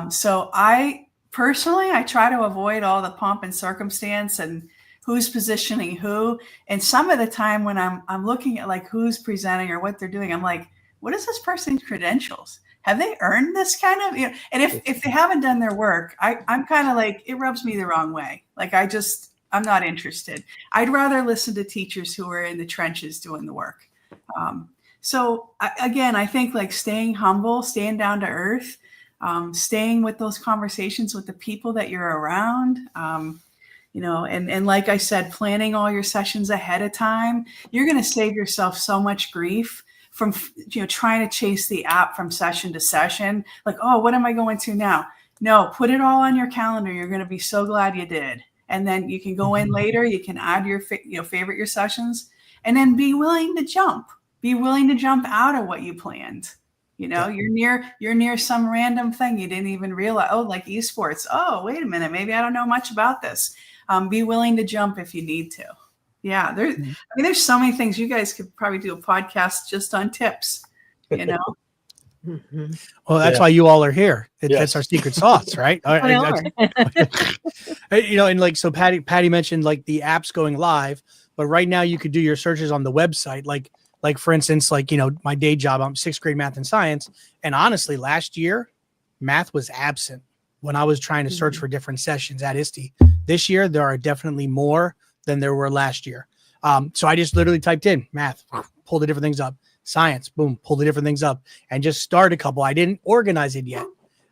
So I personally try to avoid all the pomp and circumstance and who's positioning who. And some of the time when I'm looking at like who's presenting or what they're doing, I'm like, what is this person's credentials? Have they earned this kind of, and if they haven't done their work, I'm kind of like, it rubs me the wrong way. Like I'm not interested. I'd rather listen to teachers who are in the trenches doing the work. So again, I think like staying humble, staying down to earth, staying with those conversations with the people that you're around, and like I said, planning all your sessions ahead of time, you're going to save yourself so much grief from, trying to chase the app from session to session. Like, oh, what am I going to now? No, put it all on your calendar. You're going to be so glad you did. And then you can go in later, you can add your, favorite your sessions, and then be willing to jump out of what you planned. You're near some random thing you didn't even realize. Oh, like esports. Oh, wait a minute. Maybe I don't know much about this. Be willing to jump if you need to. Yeah. There's so many things. You guys could probably do a podcast just on tips, Mm-hmm. Well, that's why you all are here. That's our secret sauce, right? And like, so Patty mentioned like the apps going live, but right now you could do your searches on the website. Like for instance, like, my day job, I'm 6th grade math and science. And honestly, last year, math was absent when I was trying to search for different sessions at ISTE. This year, there are definitely more than there were last year. So I just literally typed in math, pull the different things up. Science, boom, pull the different things up and just start a couple. I didn't organize it yet.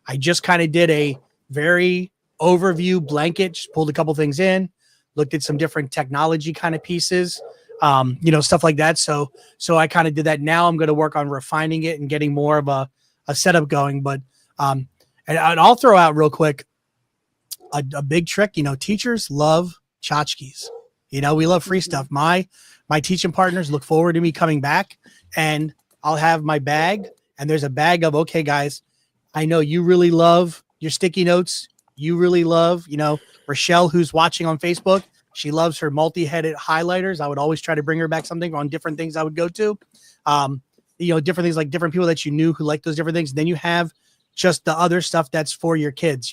I just kind of did a very overview blanket, just pulled a couple things in, looked at some different technology kind of pieces, stuff like that. So I kind of did that. Now I'm going to work on refining it and getting more of a setup going. But, and I'll throw out real quick a big trick. Teachers love tchotchkes. We love free stuff. My teaching partners look forward to me coming back, and I'll have my bag, and there's a bag of, okay, guys, I know you really love your sticky notes. You really love, Rochelle, who's watching on Facebook. She loves her multi-headed highlighters. I would always try to bring her back something on different things I would go to. Different things, like different people that you knew who like those different things. And then you have just the other stuff that's for your kids,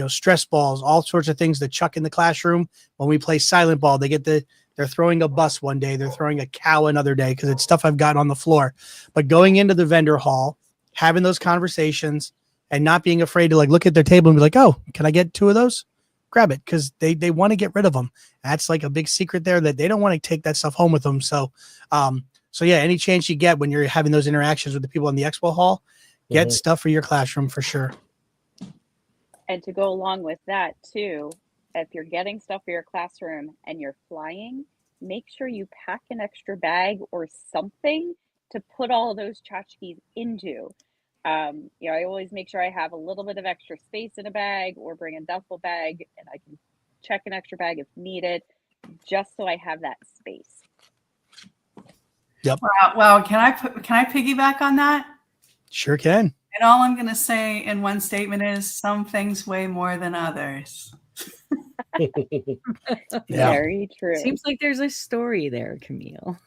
stress balls, all sorts of things to chuck in the classroom. When we play silent ball, they're throwing a bus one day, they're throwing a cow another day, because it's stuff I've got on the floor. But going into the vendor hall, having those conversations and not being afraid to like look at their table and be like, oh, can I get 2 of those? Grab it, because they want to get rid of them. That's like a big secret there, that they don't want to take that stuff home with them. So yeah, any chance you get when you're having those interactions with the people in the expo hall, get stuff for your classroom for sure. And to go along with that too, if you're getting stuff for your classroom and you're flying, make sure you pack an extra bag or something to put all of those tchotchkes into. I always make sure I have a little bit of extra space in a bag, or bring a duffel bag, and I can check an extra bag if needed, just so I have that space. Yep. Wow. Can I piggyback on that? Sure can. And all I'm going to say in one statement is some things weigh more than others. Yeah. Very true. Seems like there's a story there, Camille.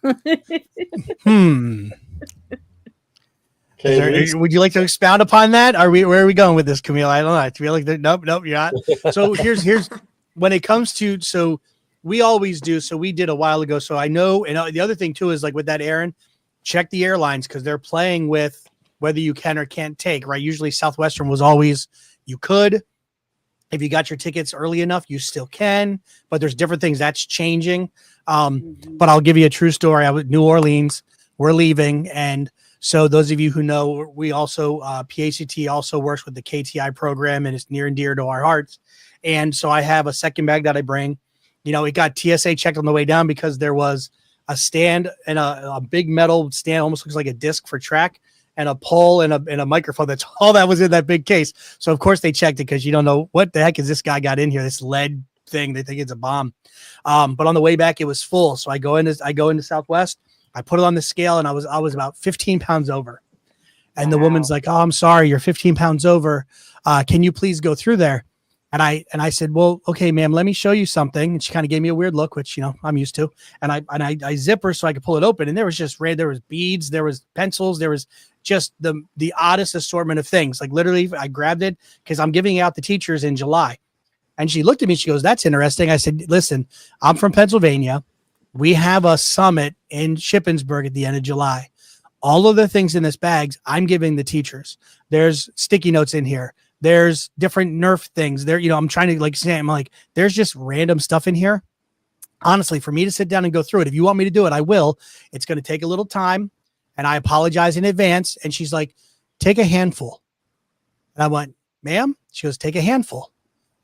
Would you like to expound upon that? Where are we going with this, Camille? I don't know. I feel like nope, you're not. So here's when it comes to, so we always do. So we did a while ago. So I know, and the other thing too is like with that, Aaron, check the airlines, because they're playing with whether you can or can't take, right? Usually Southwestern was always, you could. If you got your tickets early enough, you still can, but there's different things that's changing. But I'll give you a true story. I was New Orleans, we're leaving. And so those of you who know, we also, PACT also works with the KTI program, and it's near and dear to our hearts. And so I have a second bag that I bring. It got TSA checked on the way down because there was a stand and a big metal stand, almost looks like a disc for track, and a pole and a microphone. That's all that was in that big case. So of course they checked it, because you don't know what the heck is this guy got in here, this lead thing. They think it's a bomb. But on the way back, it was full. So I go into Southwest. I put it on the scale and I was about 15 pounds over. And the woman's like, "Oh, I'm sorry, you're 15 pounds over. Can you please go through there?" And I said, "Well, okay, ma'am, let me show you something." And she kind of gave me a weird look, which, you know, I'm used to. And I zip her so I could pull it open. And there was just there was beads, there was pencils, there was just the oddest assortment of things. Like literally, I grabbed it because I'm giving it out to teachers in July. And she looked at me, she goes, "That's interesting." I said, "Listen, I'm from Pennsylvania. We have a summit in Shippensburg at the end of July. All of the things in this bags, I'm giving the teachers. There's sticky notes in here. There's different Nerf things there. You know, I'm trying to like say, I'm like, there's just random stuff in here. Honestly, for me to sit down and go through it, if you want me to do it, I will. It's going to take a little time and I apologize in advance." And she's like, "Take a handful." And I went, "Ma'am?" She goes, "Take a handful."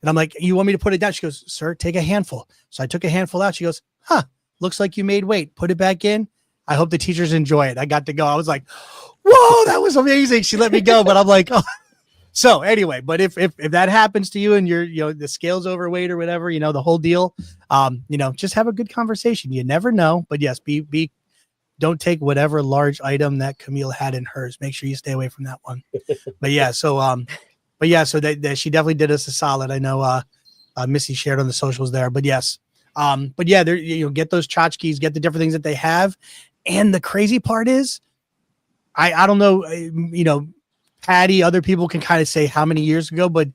And I'm like, "You want me to put it down?" She goes, "Sir, take a handful." So I took a handful out. She goes, "Huh, looks like you made weight. Put it back in. I hope the teachers enjoy it." I got to go. I was like, "Whoa, that was amazing." She let me go, but I'm like, oh. So anyway, but if that happens to you and you're, you know, the scale's overweight or whatever, you know, the whole deal, you know, just have a good conversation. You never know, but yes, don't take whatever large item that Camille had in hers. Make sure you stay away from that one. But yeah, so that she definitely did us a solid. I know Missy shared on the socials there, but yes. But yeah, there, you know, get those tchotchkes, get the different things that they have. And the crazy part is, I don't know, you know, Patty, other people can kind of say how many years ago, but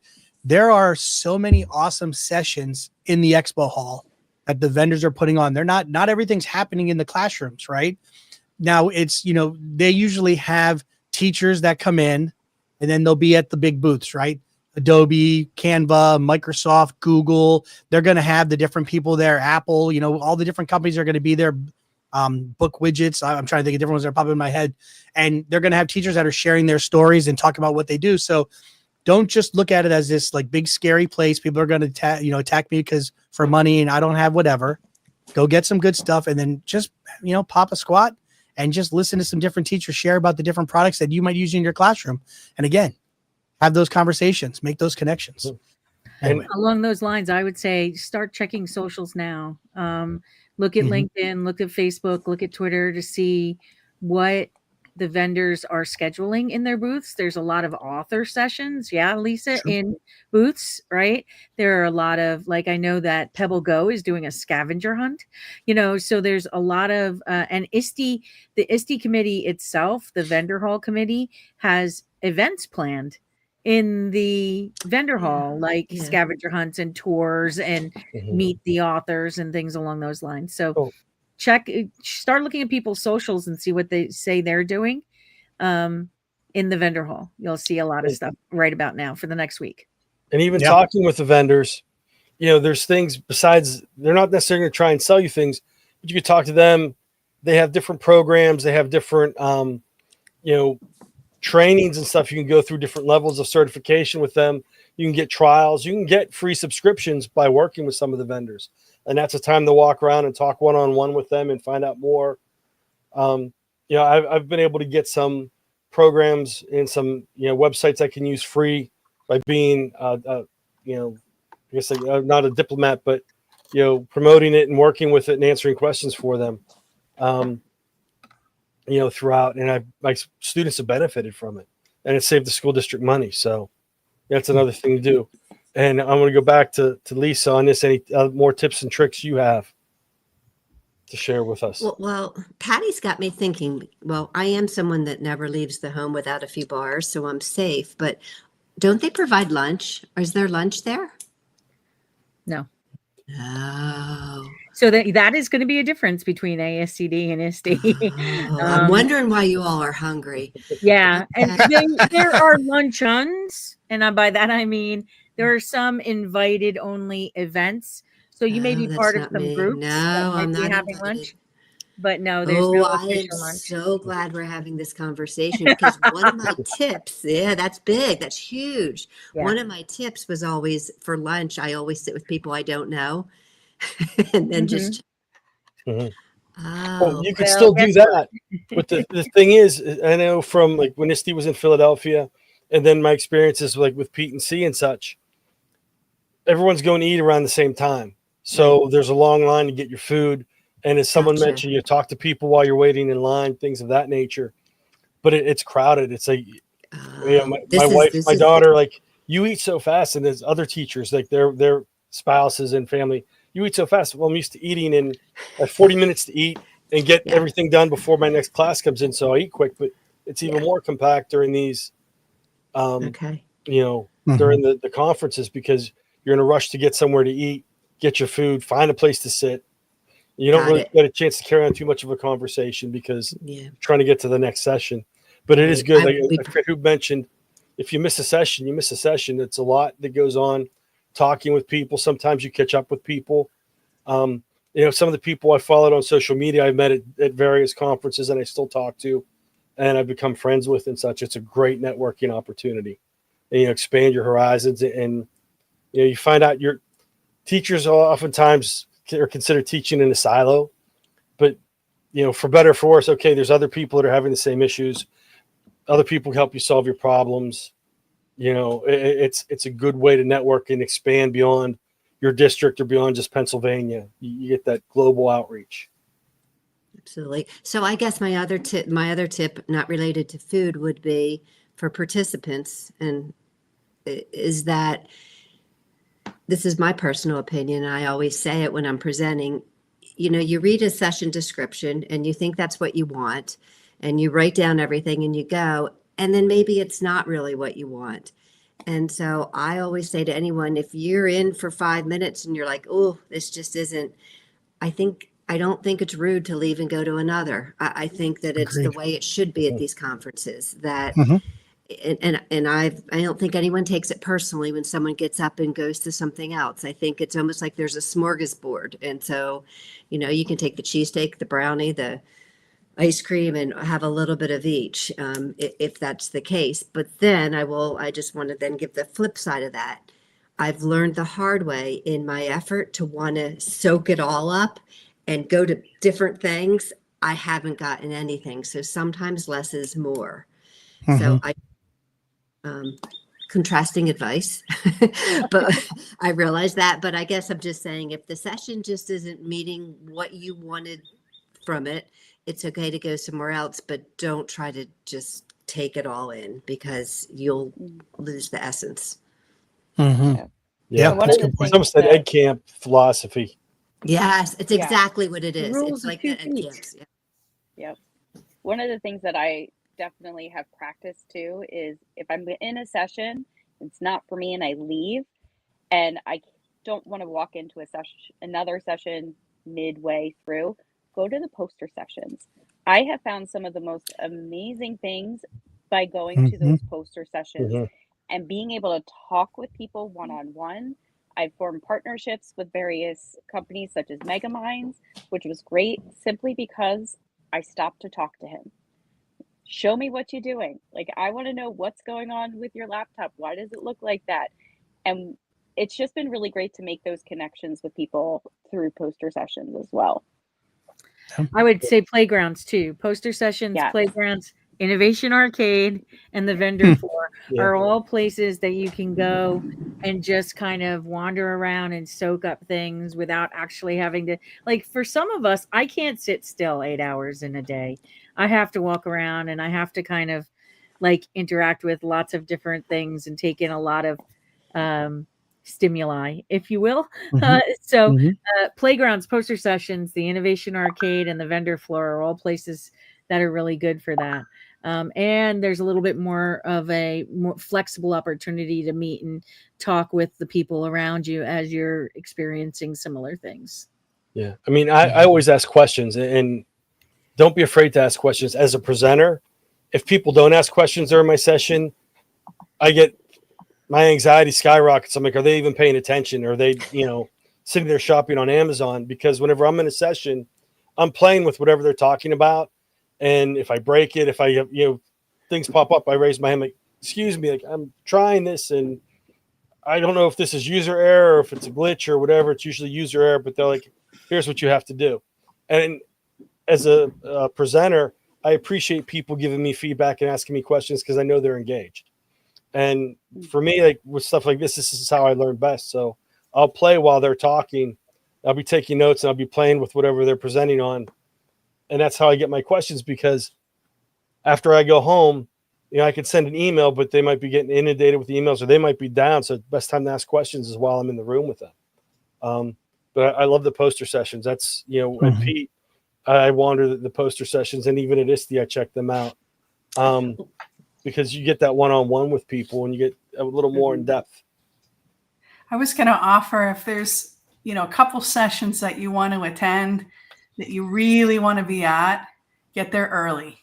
there are so many awesome sessions in the expo hall that the vendors are putting on. They're not everything's happening in the classrooms, right? Now it's, you know, they usually have teachers that come in and then they'll be at the big booths, right? Adobe, Canva, Microsoft, Google. They're going to have the different people there. Apple, you know, all the different companies are going to be there. Book widgets. I'm trying to think of different ones that are popping in my head. And they're going to have teachers that are sharing their stories and talk about what they do. So don't just look at it as this like big scary place. People are going to attack me because for money and I don't have whatever. Go get some good stuff and then just, you know, pop a squat and just listen to some different teachers share about the different products that you might use in your classroom. And again, have those conversations, make those connections. Anyway. Along those lines, I would say start checking socials now. Look at LinkedIn, look at Facebook, look at Twitter to see what the vendors are scheduling in their booths. There's a lot of author sessions. Yeah, Lisa, sure. In booths, right? There are a lot of, like, I know that Pebble Go is doing a scavenger hunt, you know, so there's a lot of, and the ISTE committee itself, the vendor hall committee, has events planned in the vendor hall, like scavenger hunts and tours and meet the authors and things along those lines. So start looking at people's socials and see what they say they're doing in the vendor hall. You'll see a lot of stuff right about now for the next week. And even talking with the vendors, you know, there's things besides, they're not necessarily going to try and sell you things, but you could talk to them. They have different programs. They have different, you know, trainings and stuff. You can go through different levels of certification with them. You can get trials. You can get free subscriptions by working with some of the vendors. And that's a time to walk around and talk one-on-one with them and find out more. You know, I've been able to get some programs and some, you know, websites I can use free by being, you know, I guess not a diplomat, but, you know, promoting it and working with it and answering questions for them. You know, throughout, and my students have benefited from it, and it saved the school district money. So that's another thing to do. And I'm going to go back to Lisa on this. Any more tips and tricks you have to share with us? Well, Patty's got me thinking. Well, I am someone that never leaves the home without a few bars, so I'm safe. But don't they provide lunch? Or is there lunch there? No. Oh. So that is going to be a difference between ASCD and ISTE. I'm wondering why you all are hungry. Yeah, and there are luncheons, and by that I mean there are some invited only events. So you may be part of some groups. No, I'm not having lunch. But no, there's no official lunch. I'm so glad we're having this conversation because one of my tips, that's big, that's huge. Yeah. One of my tips was always for lunch, I always sit with people I don't know. And then just well, you could still do that. But the thing is, I know from like when ISTE was in Philadelphia, and then my experiences like with Pete and C and such, everyone's going to eat around the same time. So there's a long line to get your food. And as someone Gotcha. mentioned, you talk to people while you're waiting in line, things of that nature. But it's crowded. It's like, my wife, my daughter, like, you eat so fast, and there's other teachers, like their spouses and family. You eat so fast. Well, I'm used to eating in 40 minutes to eat and get everything done before my next class comes in. So I eat quick, but it's even more compact during these, Okay. during the conferences, because you're in a rush to get somewhere to eat, get your food, find a place to sit. You don't really get a chance to carry on too much of a conversation because you're trying to get to the next session. But it is good. Like I forget who mentioned, if you miss a session, you miss a session. It's a lot that goes on, talking with people. Sometimes you catch up with people. Some of the people I followed on social media, I've met at various conferences and I still talk to, and I've become friends with and such. It's a great networking opportunity. And, expand your horizons, and, you find out your teachers oftentimes are considered teaching in a silo, but, for better or for worse, okay, there's other people that are having the same issues. Other people help you solve your problems. It's a good way to network and expand beyond your district or beyond just Pennsylvania. You get that global outreach. Absolutely. So I guess my other tip, not related to food, would be for participants, and is that this is my personal opinion. I always say it when I'm presenting. You read a session description and you think that's what you want, and you write down everything and you go, and then maybe it's not really what you want. And so I always say to anyone, if you're in for 5 minutes and you're like, oh, this just isn't, I don't think it's rude to leave and go to another. I think that it's the way it should be at these conferences, that, and I don't think anyone takes it personally when someone gets up and goes to something else. I think it's almost like there's a smorgasbord. And so, you can take the cheesesteak, the brownie, the ice cream, and have a little bit of each, if that's the case. But then I just want to then give the flip side of that. I've learned the hard way in my effort to want to soak it all up and go to different things. I haven't gotten anything. So sometimes less is more. So contrasting advice, but I realize that. But I guess I'm just saying, if the session just isn't meeting what you wanted from it, it's okay to go somewhere else, but don't try to just take it all in, because you'll lose the essence. Yeah. Some said Ed Camp philosophy. Yes, it's exactly what it is. It's like the Ed Camps. Yep. One of the things that I definitely have practiced too is, if I'm in a session, it's not for me, and I leave, and I don't want to walk into another session midway through, go to the poster sessions. I have found some of the most amazing things by going to those poster sessions and being able to talk with people one-on-one. I've formed partnerships with various companies such as Megaminds, which was great simply because I stopped to talk to him. Show me what you're doing. Like, I want to know what's going on with your laptop. Why does it look like that? And it's just been really great to make those connections with people through poster sessions as well. I would say playgrounds too. Poster sessions, playgrounds, Innovation Arcade, and the vendor floor are all places that you can go and just kind of wander around and soak up things without actually having to, like, for some of us, I can't sit still 8 hours in a day. I have to walk around, and I have to kind of like interact with lots of different things and take in a lot of stimuli, if you will. Playgrounds, poster sessions, the Innovation Arcade, and the vendor floor are all places that are really good for that. And there's a little bit more of a more flexible opportunity to meet and talk with the people around you as you're experiencing similar things. Yeah. I mean, I always ask questions, and don't be afraid to ask questions as a presenter. If people don't ask questions during my session, my anxiety skyrockets. I'm like, are they even paying attention? Or are they, sitting there shopping on Amazon? Because whenever I'm in a session, I'm playing with whatever they're talking about. And if I break it, if I, things pop up, I raise my hand, like, excuse me, like, I'm trying this, and I don't know if this is user error or if it's a glitch or whatever. It's usually user error, but they're like, here's what you have to do. And as a presenter, I appreciate people giving me feedback and asking me questions, because I know they're engaged. And for me, like with stuff like this is how I learn best. So I'll play while they're talking, I'll be taking notes and I'll be playing with whatever they're presenting on. And that's how I get my questions, because after I go home, I could send an email, but they might be getting inundated with emails, or they might be down. So the best time to ask questions is while I'm in the room with them. But I love the poster sessions. That's, at Pete, I wander the poster sessions, and even at ISTE, I check them out. Because you get that one-on-one with people and you get a little more in depth. I was going to offer, if there's, a couple sessions that you want to attend that you really want to be at, get there early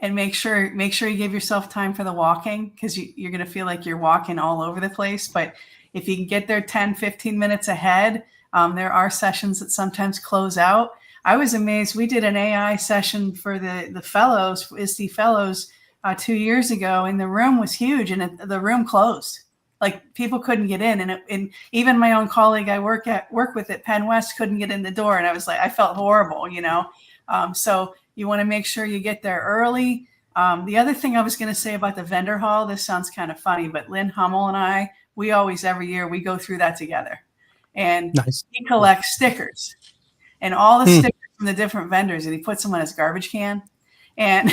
and make sure you give yourself time for the walking, because you're going to feel like you're walking all over the place. But if you can get there 10, 15 minutes ahead, there are sessions that sometimes close out. I was amazed. We did an AI session for the fellows, ISTE fellows, 2 years ago, and the room was huge, and the room closed. Like, people couldn't get in, and even my own colleague I work with at Penn West couldn't get in the door, and I was like, I felt horrible, So you want to make sure you get there early. The other thing I was going to say about the vendor hall, this sounds kind of funny, but Lynn Hummel and I, we always, every year, we go through that together, and he collects stickers and all the stickers from the different vendors, and he puts them on his garbage can. And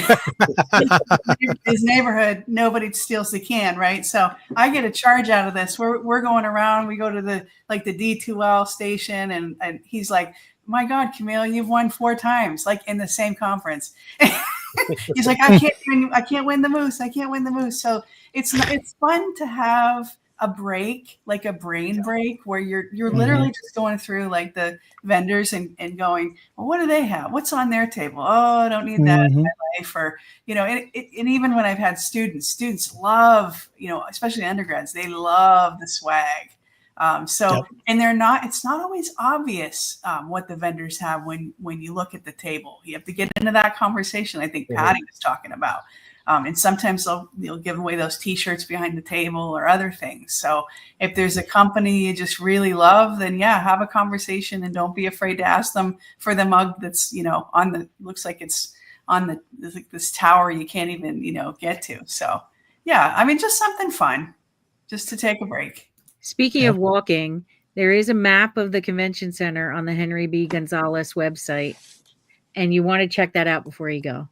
his neighborhood, nobody steals the can, right? So I get a charge out of this. We're going around. We go to the D2L station, and he's like, "My God, Camille, you've won 4 times, like in the same conference." He's like, "I can't win the moose. I can't win the moose." So it's fun to have a break, like a brain break, where you're literally just going through like the vendors and going, well, what do they have? What's on their table? Oh, I don't need that in my life. Or, and even when I've had students love, especially undergrads, they love the swag. And it's not always obvious what the vendors have when you look at the table. You have to get into that conversation. I think Patty was talking about. And sometimes they'll give away those T-shirts behind the table or other things. So if there's a company you just really love, then have a conversation, and don't be afraid to ask them for the mug that's looks like it's on this tower you can't even get to. So just something fun, just to take a break. Speaking of walking, there is a map of the convention center on the Henry B. Gonzalez website, and you want to check that out before you go.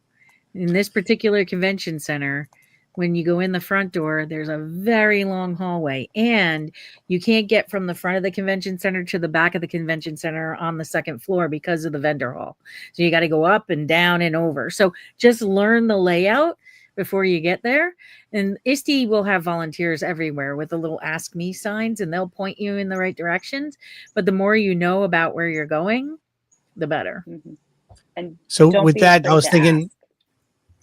In this particular convention center, when you go in the front door, there's a very long hallway, and you can't get from the front of the convention center to the back of the convention center on the second floor because of the vendor hall. So you got to go up and down and over. So just learn the layout before you get there. And ISTE will have volunteers everywhere with the little ask me signs, and they'll point you in the right directions. But the more you know about where you're going, the better. And so with that, I was thinking,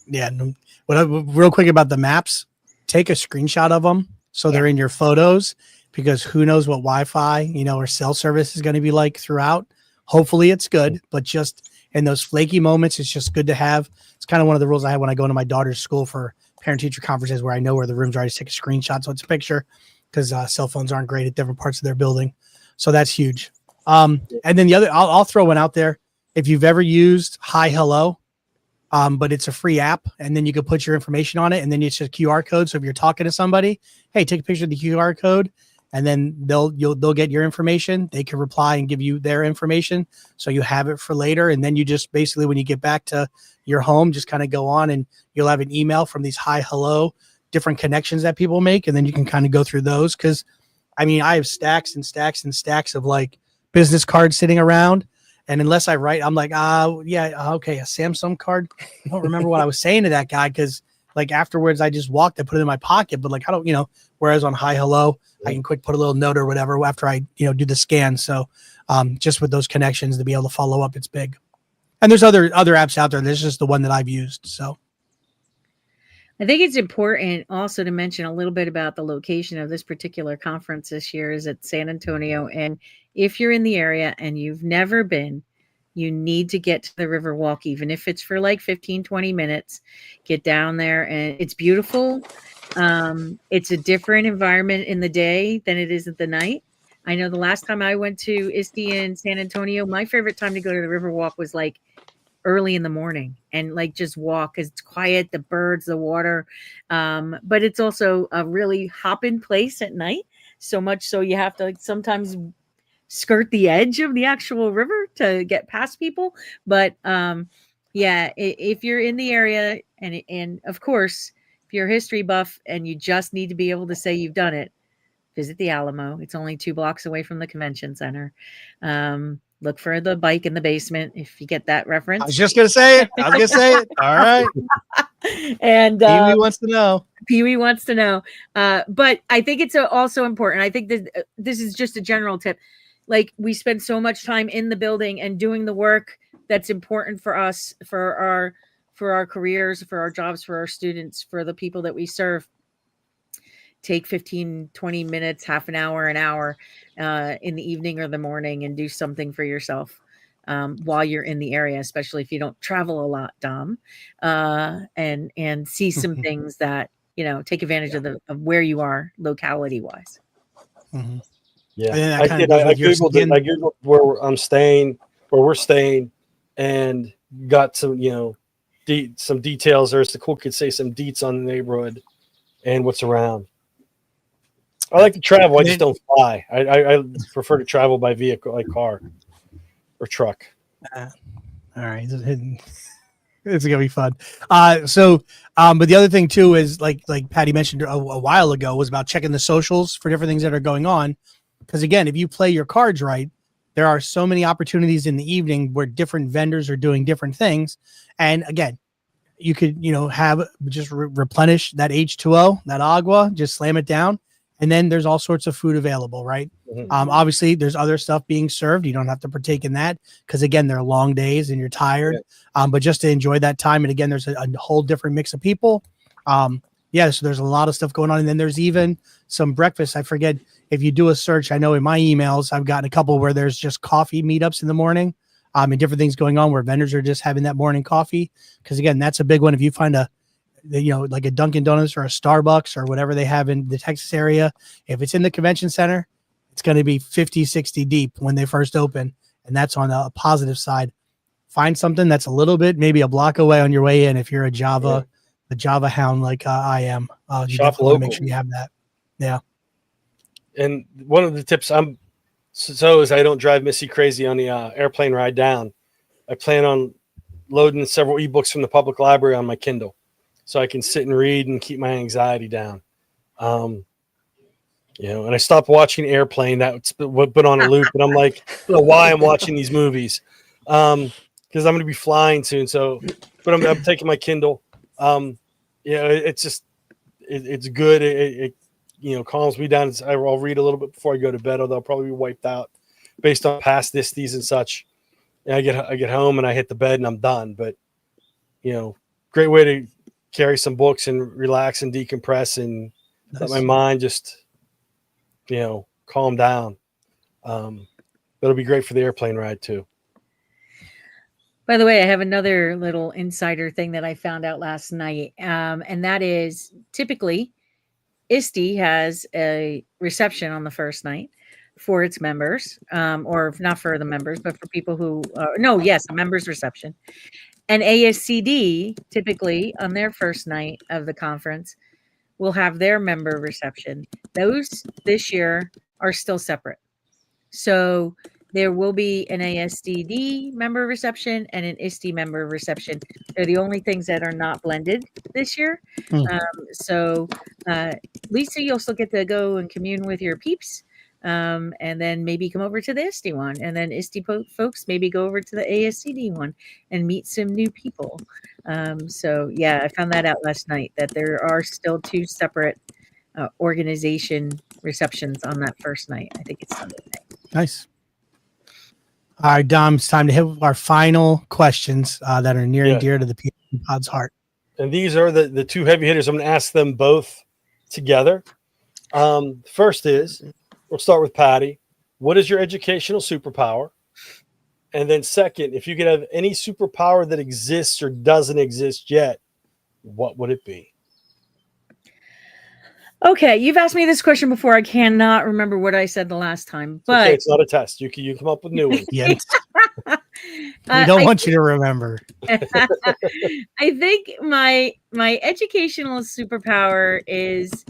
real quick about the maps, take a screenshot of them so they're in your photos, because who knows what Wi-Fi, or cell service is going to be like throughout. Hopefully it's good, but just in those flaky moments, it's just good to have. It's kind of one of the rules I have when I go into my daughter's school for parent-teacher conferences, where I know where the rooms are. I just take a screenshot so it's a picture, because cell phones aren't great at different parts of their building. So that's huge. And then the other, I'll throw one out there. If you've ever used Hi Hello, but it's a free app, and then you can put your information on it, and then it's a QR code. So if you're talking to somebody, hey, take a picture of the QR code, and then they'll get your information. They can reply and give you their information, so you have it for later. And then you just basically, when you get back to your home, just kind of go on, and you'll have an email from these Hi Hello different connections that people make, and then you can kind of go through those. Because I have stacks and stacks and stacks of like business cards sitting around. And unless I write, I'm like, okay, a Samsung card. I don't remember what I was saying to that guy, because like afterwards I just walked, I put it in my pocket, but like I don't, whereas on Hi Hello, I can quick put a little note or whatever after I, do the scan. So just with those connections to be able to follow up, it's big. And there's other apps out there. This is just the one that I've used. So I think it's important also to mention a little bit about the location of this particular conference this year is at San Antonio. And if you're in the area and you've never been, you need to get to the Riverwalk, even if it's for like 15, 20 minutes, get down there, and it's beautiful. It's a different environment in the day than it is at the night. I know the last time I went to ISTE in San Antonio, my favorite time to go to the Riverwalk was like early in the morning and like just walk, because it's quiet, the birds, the water. But it's also a really hopping place at night. So much so you have to like sometimes skirt the edge of the actual river to get past people. But if you're in the area, and of course, if you're a history buff and you just need to be able to say you've done it, visit the Alamo. It's only 2 blocks away from the convention center. Look for the bike in the basement if you get that reference. I was just gonna say it. All right. And Pee-wee wants to know. Pee-wee wants to know. But I think it's also important. I think that this is just a general tip. Like, we spend so much time in the building and doing the work that's important for us, for our careers, for our jobs, for our students, for the people that we serve. Take 15, 20 minutes, half an hour in the evening or the morning and do something for yourself while you're in the area, especially if you don't travel a lot, Dom, and see some things that, take advantage of where you are locality wise. Mm-hmm. Yeah, I Googled where I'm staying, where we're staying, and got some, some details, or as the cool kids say, some deets on the neighborhood and what's around. I like to travel. I just don't fly. I prefer to travel by vehicle, like car or truck. All right. It's gonna be fun. But the other thing too is like Patty mentioned a while ago, was about checking the socials for different things that are going on. Because again, if you play your cards right, there are so many opportunities in the evening where different vendors are doing different things. And again, you could, have just replenish that H2O, that agua, just slam it down. And then there's all sorts of food available, right? Mm-hmm. Obviously, there's other stuff being served. You don't have to partake in that because, again, they're long days and you're tired. Yeah. But just to enjoy that time. And again, there's a whole different mix of people. So there's a lot of stuff going on. And then there's even some breakfast. I forget if you do a search. I know in my emails, I've gotten a couple where there's just coffee meetups in the morning and different things going on where vendors are just having that morning coffee. Because, again, that's a big one. If you find like a Dunkin' Donuts or a Starbucks or whatever they have in the Texas area, if it's in the convention center, it's going to be 50, 60 deep when they first open. And that's on a positive side. Find something that's a little bit, maybe a block away on your way in. If you're a Java hound, like I am, you definitely want to make sure you have that. Yeah. And one of the tips is I don't drive Missy crazy on the airplane ride down. I plan on loading several ebooks from the public library on my Kindle, so I can sit and read and keep my anxiety down. And I stopped watching Airplane. That's been on a loop, and I'm like, I don't know why I'm watching these movies. Because I'm going to be flying soon. So, but I'm taking my Kindle. It's just, it's good. It calms me down. I'll read a little bit before I go to bed, although I'll probably be wiped out based on past these and such. And I get home and I hit the bed and I'm done. But, great way to carry some books and relax and decompress and let my mind just, calm down. That'll be great for the airplane ride too. By the way, I have another little insider thing that I found out last night. And that is typically ISTE has a reception on the first night for its members, or not for the members, but for people who, a members reception. And ASCD typically on their first night of the conference will have their member reception. Those this year are still separate. So there will be an ASCD member reception and an ISTE member reception. They're the only things that are not blended this year. So Lisa, you'll still get to go and commune with your peeps. And then maybe come over to the ISTE one, and then ISTE folks maybe go over to the ASCD one and meet some new people. I found that out last night, that there are still 2 separate organization receptions on that first night. I think it's Sunday night. Nice. All right, Dom, it's time to hit our final questions that are near and dear to the PhD Pod's heart. And these are the 2 heavy hitters. I'm going to ask them both together. First is, we'll start with Patty. What is your educational superpower? And then second, if you could have any superpower that exists or doesn't exist yet, what would it be? Okay, you've asked me this question before. I cannot remember what I said the last time, but okay, it's not a test. You come up with new ones. Yes. We don't want you to remember. I think my educational superpower is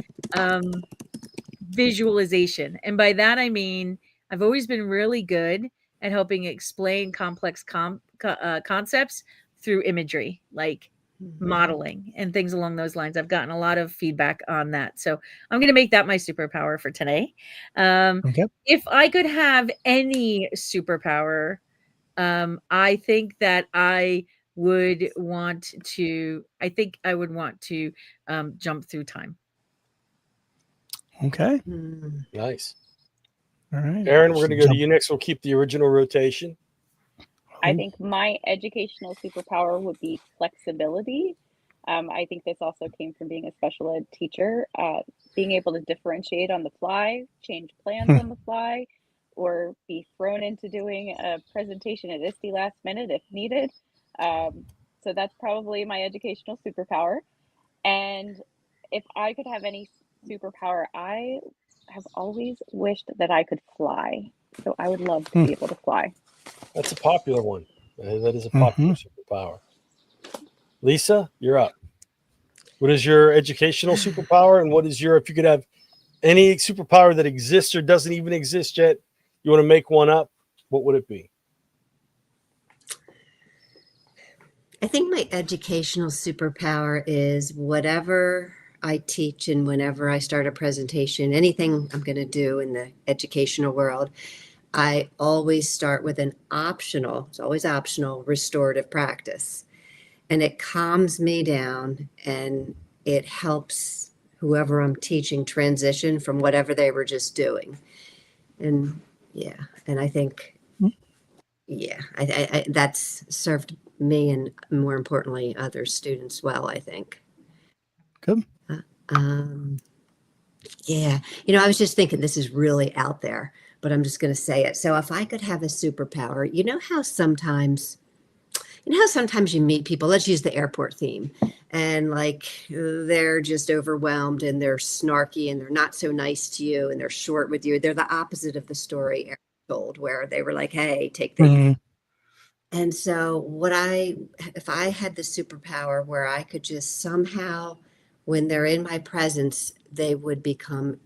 visualization, and by that I mean I've always been really good at helping explain complex concepts through imagery, like modeling and things along those lines. I've gotten a lot of feedback on that. So I'm going to make that my superpower for today. Okay. If I could have any superpower, I think that I would want to, jump through time. Okay. Nice. All right. Aaron, we're going to go to you next. We'll keep the original rotation. I think my educational superpower would be flexibility. I think this also came from being a special ed teacher, being able to differentiate on the fly, change plans on the fly, or be thrown into doing a presentation at ISTE last minute if needed. So that's probably my educational superpower. And if I could have any superpower, I have always wished that I could fly. So I would love to be able to fly. That's a popular one. That is a popular superpower. Lisa, you're up. What is your educational superpower? And what is your, if you could have any superpower that exists or doesn't even exist yet, you want to make one up, what would it be? I think my educational superpower is whatever I teach and whenever I start a presentation, anything I'm going to do in the educational world, I always start with an optional, it's always optional, restorative practice. And it calms me down and it helps whoever I'm teaching transition from whatever they were just doing. And yeah, and I think, yeah, I that's served me and more importantly, other students well, I think. Good. Yeah, I was just thinking this is really out there, but I'm just going to say it. So if I could have a superpower, you know how sometimes you meet people, let's use the airport theme, and like they're just overwhelmed and they're snarky and they're not so nice to you and they're short with you. They're the opposite of the story Eric told where they were like, hey, take the And so if I had the superpower where I could just somehow, when they're in my presence, they would become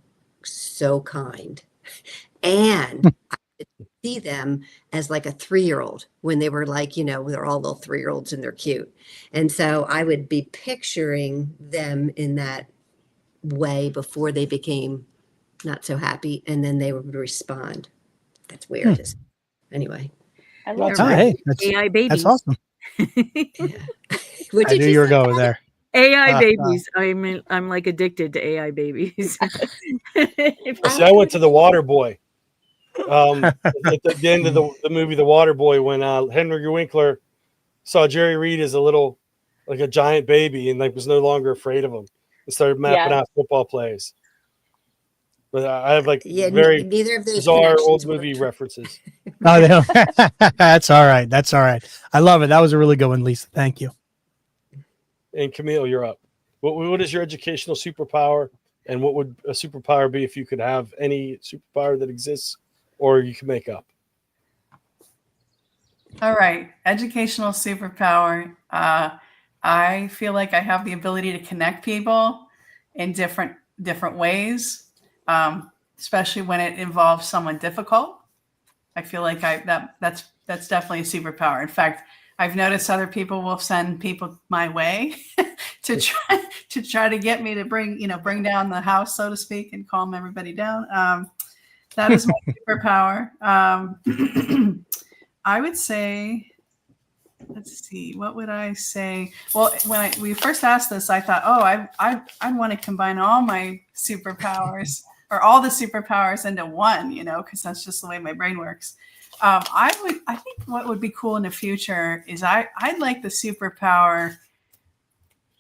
so kind. And I could see them as like a 3-year-old when they were like, they're all little 3-year-olds and they're cute. And so I would be picturing them in that way before they became not so happy. And then they would respond. That's weird. Anyway. I love Hey, AI babies. That's awesome. What I knew you were going there. AI babies. I'm like addicted to AI babies. See, I went to the Water Boy. At the end of the movie, The Water Boy, when Henry Winkler saw Jerry Reed as a giant baby and was no longer afraid of him and started mapping out football plays. But I have very neither of those bizarre old movie references. Oh, they don't. That's all right. That's all right. I love it. That was a really good one, Lisa. Thank you. And Camille, you're up. What is your educational superpower? And what would a superpower be if you could have any superpower that exists or you can make up? All right. Educational superpower. I feel like I have the ability to connect people in different ways. Especially when it involves someone difficult. I feel like that's definitely a superpower. In fact, I've noticed other people will send people my way to try to get me to bring down the house, so to speak, and calm everybody down. That is my superpower. I would say, let's see, what would I say? Well, when we first asked this, I thought, I want to combine all my superpowers or all the superpowers into one, because that's just the way my brain works. I think what would be cool in the future is I'd like the superpower.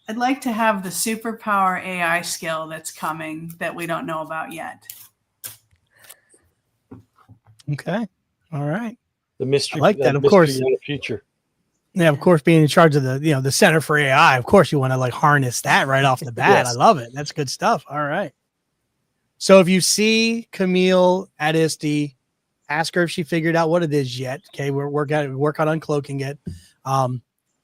I'd like to have the superpower AI skill that's coming that we don't know about yet. Okay. All right. The mystery. I like that. Of course. In the future. Yeah, of course, being in charge of the Center for AI, of course, you want to harness that right off the bat. Yes. I love it. That's good stuff. All right. So if you see Camille at ISTE, ask her if she figured out what it is yet. Okay, we're working on uncloaking it.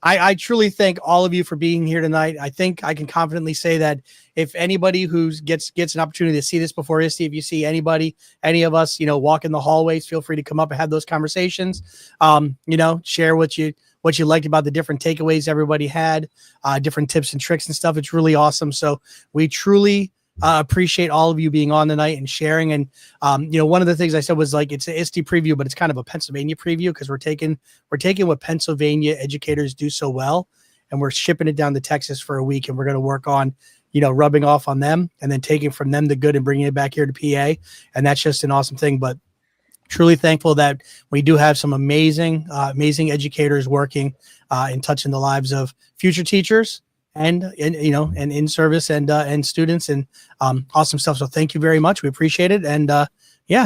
I truly thank all of you for being here tonight. I think I can confidently say that if anybody who gets an opportunity to see this before ISTE, if you see anybody, any of us, walk in the hallways, feel free to come up and have those conversations. Share what you liked about the different takeaways everybody had, different tips and tricks and stuff. It's really awesome. So we truly appreciate all of you being on tonight and sharing. And one of the things I said was like it's an ISTE preview, but it's kind of a Pennsylvania preview because we're taking what Pennsylvania educators do so well, and we're shipping it down to Texas for a week, and we're going to work on rubbing off on them and then taking from them the good and bringing it back here to PA. And that's just an awesome thing. But truly thankful that we do have some amazing educators working and touching the lives of future teachers and in service and students and awesome stuff. So thank you very much. We appreciate it. And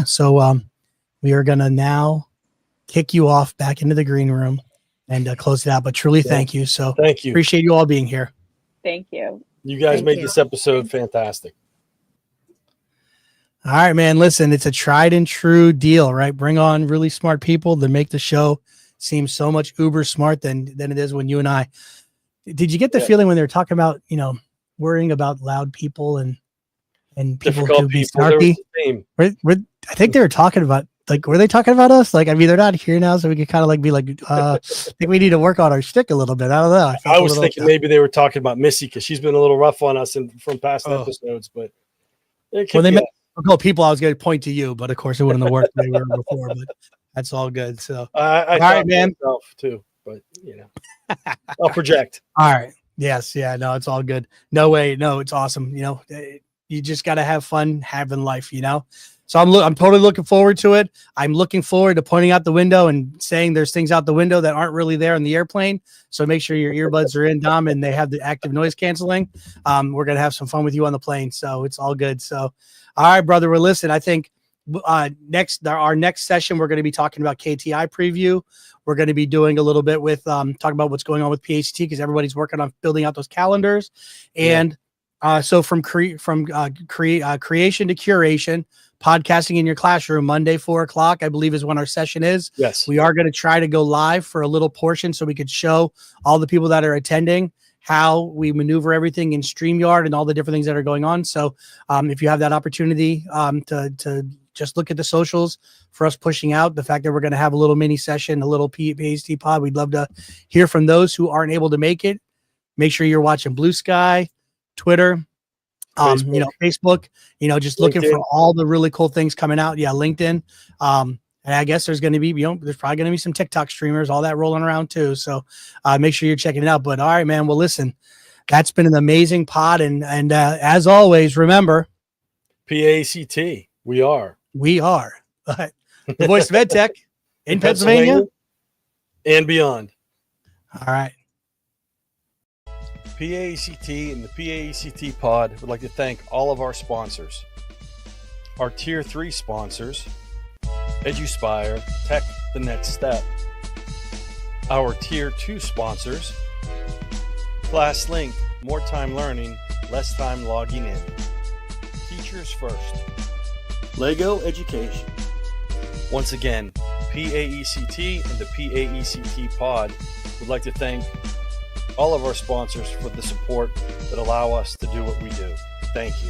so we are going to now kick you off back into the green room and close it out. But truly thank you. So thank you. Appreciate you all being here. Thank you. You guys Thank made you. this episode fantastic. All right, man. Listen, it's a tried and true deal, right? Bring on really smart people to make the show seem so much uber smart than it is when you and I. Did you get the feeling when they were talking about, worrying about loud people and people Difficult who be people. There was snarky? the theme. I think they were talking about, were they talking about us? They're not here now, so we could kind of be like, I think we need to work on our shtick a little bit. I don't know. I was thinking maybe they were talking about Missy because she's been a little rough on us from past episodes, but it could Well, they be meant a couple people. I was going to point to you, but of course it wouldn't have worked the way we were before. But that's all good. So, I all thought right, man. myself too, but I'll project. All right. Yes. Yeah. No, it's all good. No way. No, it's awesome. You just got to have fun having life. So I'm totally looking forward to it. I'm looking forward to pointing out the window and saying there's things out the window that aren't really there in the airplane. So make sure your earbuds are in, Dom, and they have the active noise canceling. We're going to have some fun with you on the plane. So it's all good. So, all right, brother. Well, listen, I think our next session, we're going to be talking about KTI preview. We're going to be doing a little bit with talking about what's going on with PACT because everybody's working on building out those calendars. And so from creation to curation, podcasting in your classroom, Monday, 4:00, I believe is when our session is. Yes. We are going to try to go live for a little portion so we could show all the people that are attending how we maneuver everything in StreamYard and all the different things that are going on. So if you have that opportunity to just look at the socials for us pushing out the fact that we're going to have a little mini session, a little PACT pod. We'd love to hear from those who aren't able to make it. Make sure you're watching Blue Sky, Twitter, Facebook, just looking LinkedIn. for all the really cool things coming out. Yeah. LinkedIn. And I guess there's going to be, there's probably going to be some TikTok streamers, all that rolling around too. So make sure you're checking it out. But all right, man. Well, listen, that's been an amazing pod. And as always, remember, PACT. We are the voice of EdTech in Pennsylvania and beyond. All right. PACT and the PACT pod would like to thank all of our sponsors. Our Tier 3 sponsors, EduSpire, Tech the Next Step. Our Tier 2 sponsors, ClassLink, more time learning, less time logging in. Teachers First. Lego Education. Once again, PAECT and the PAECT pod would like to thank all of our sponsors for the support that allow us to do what we do. Thank you.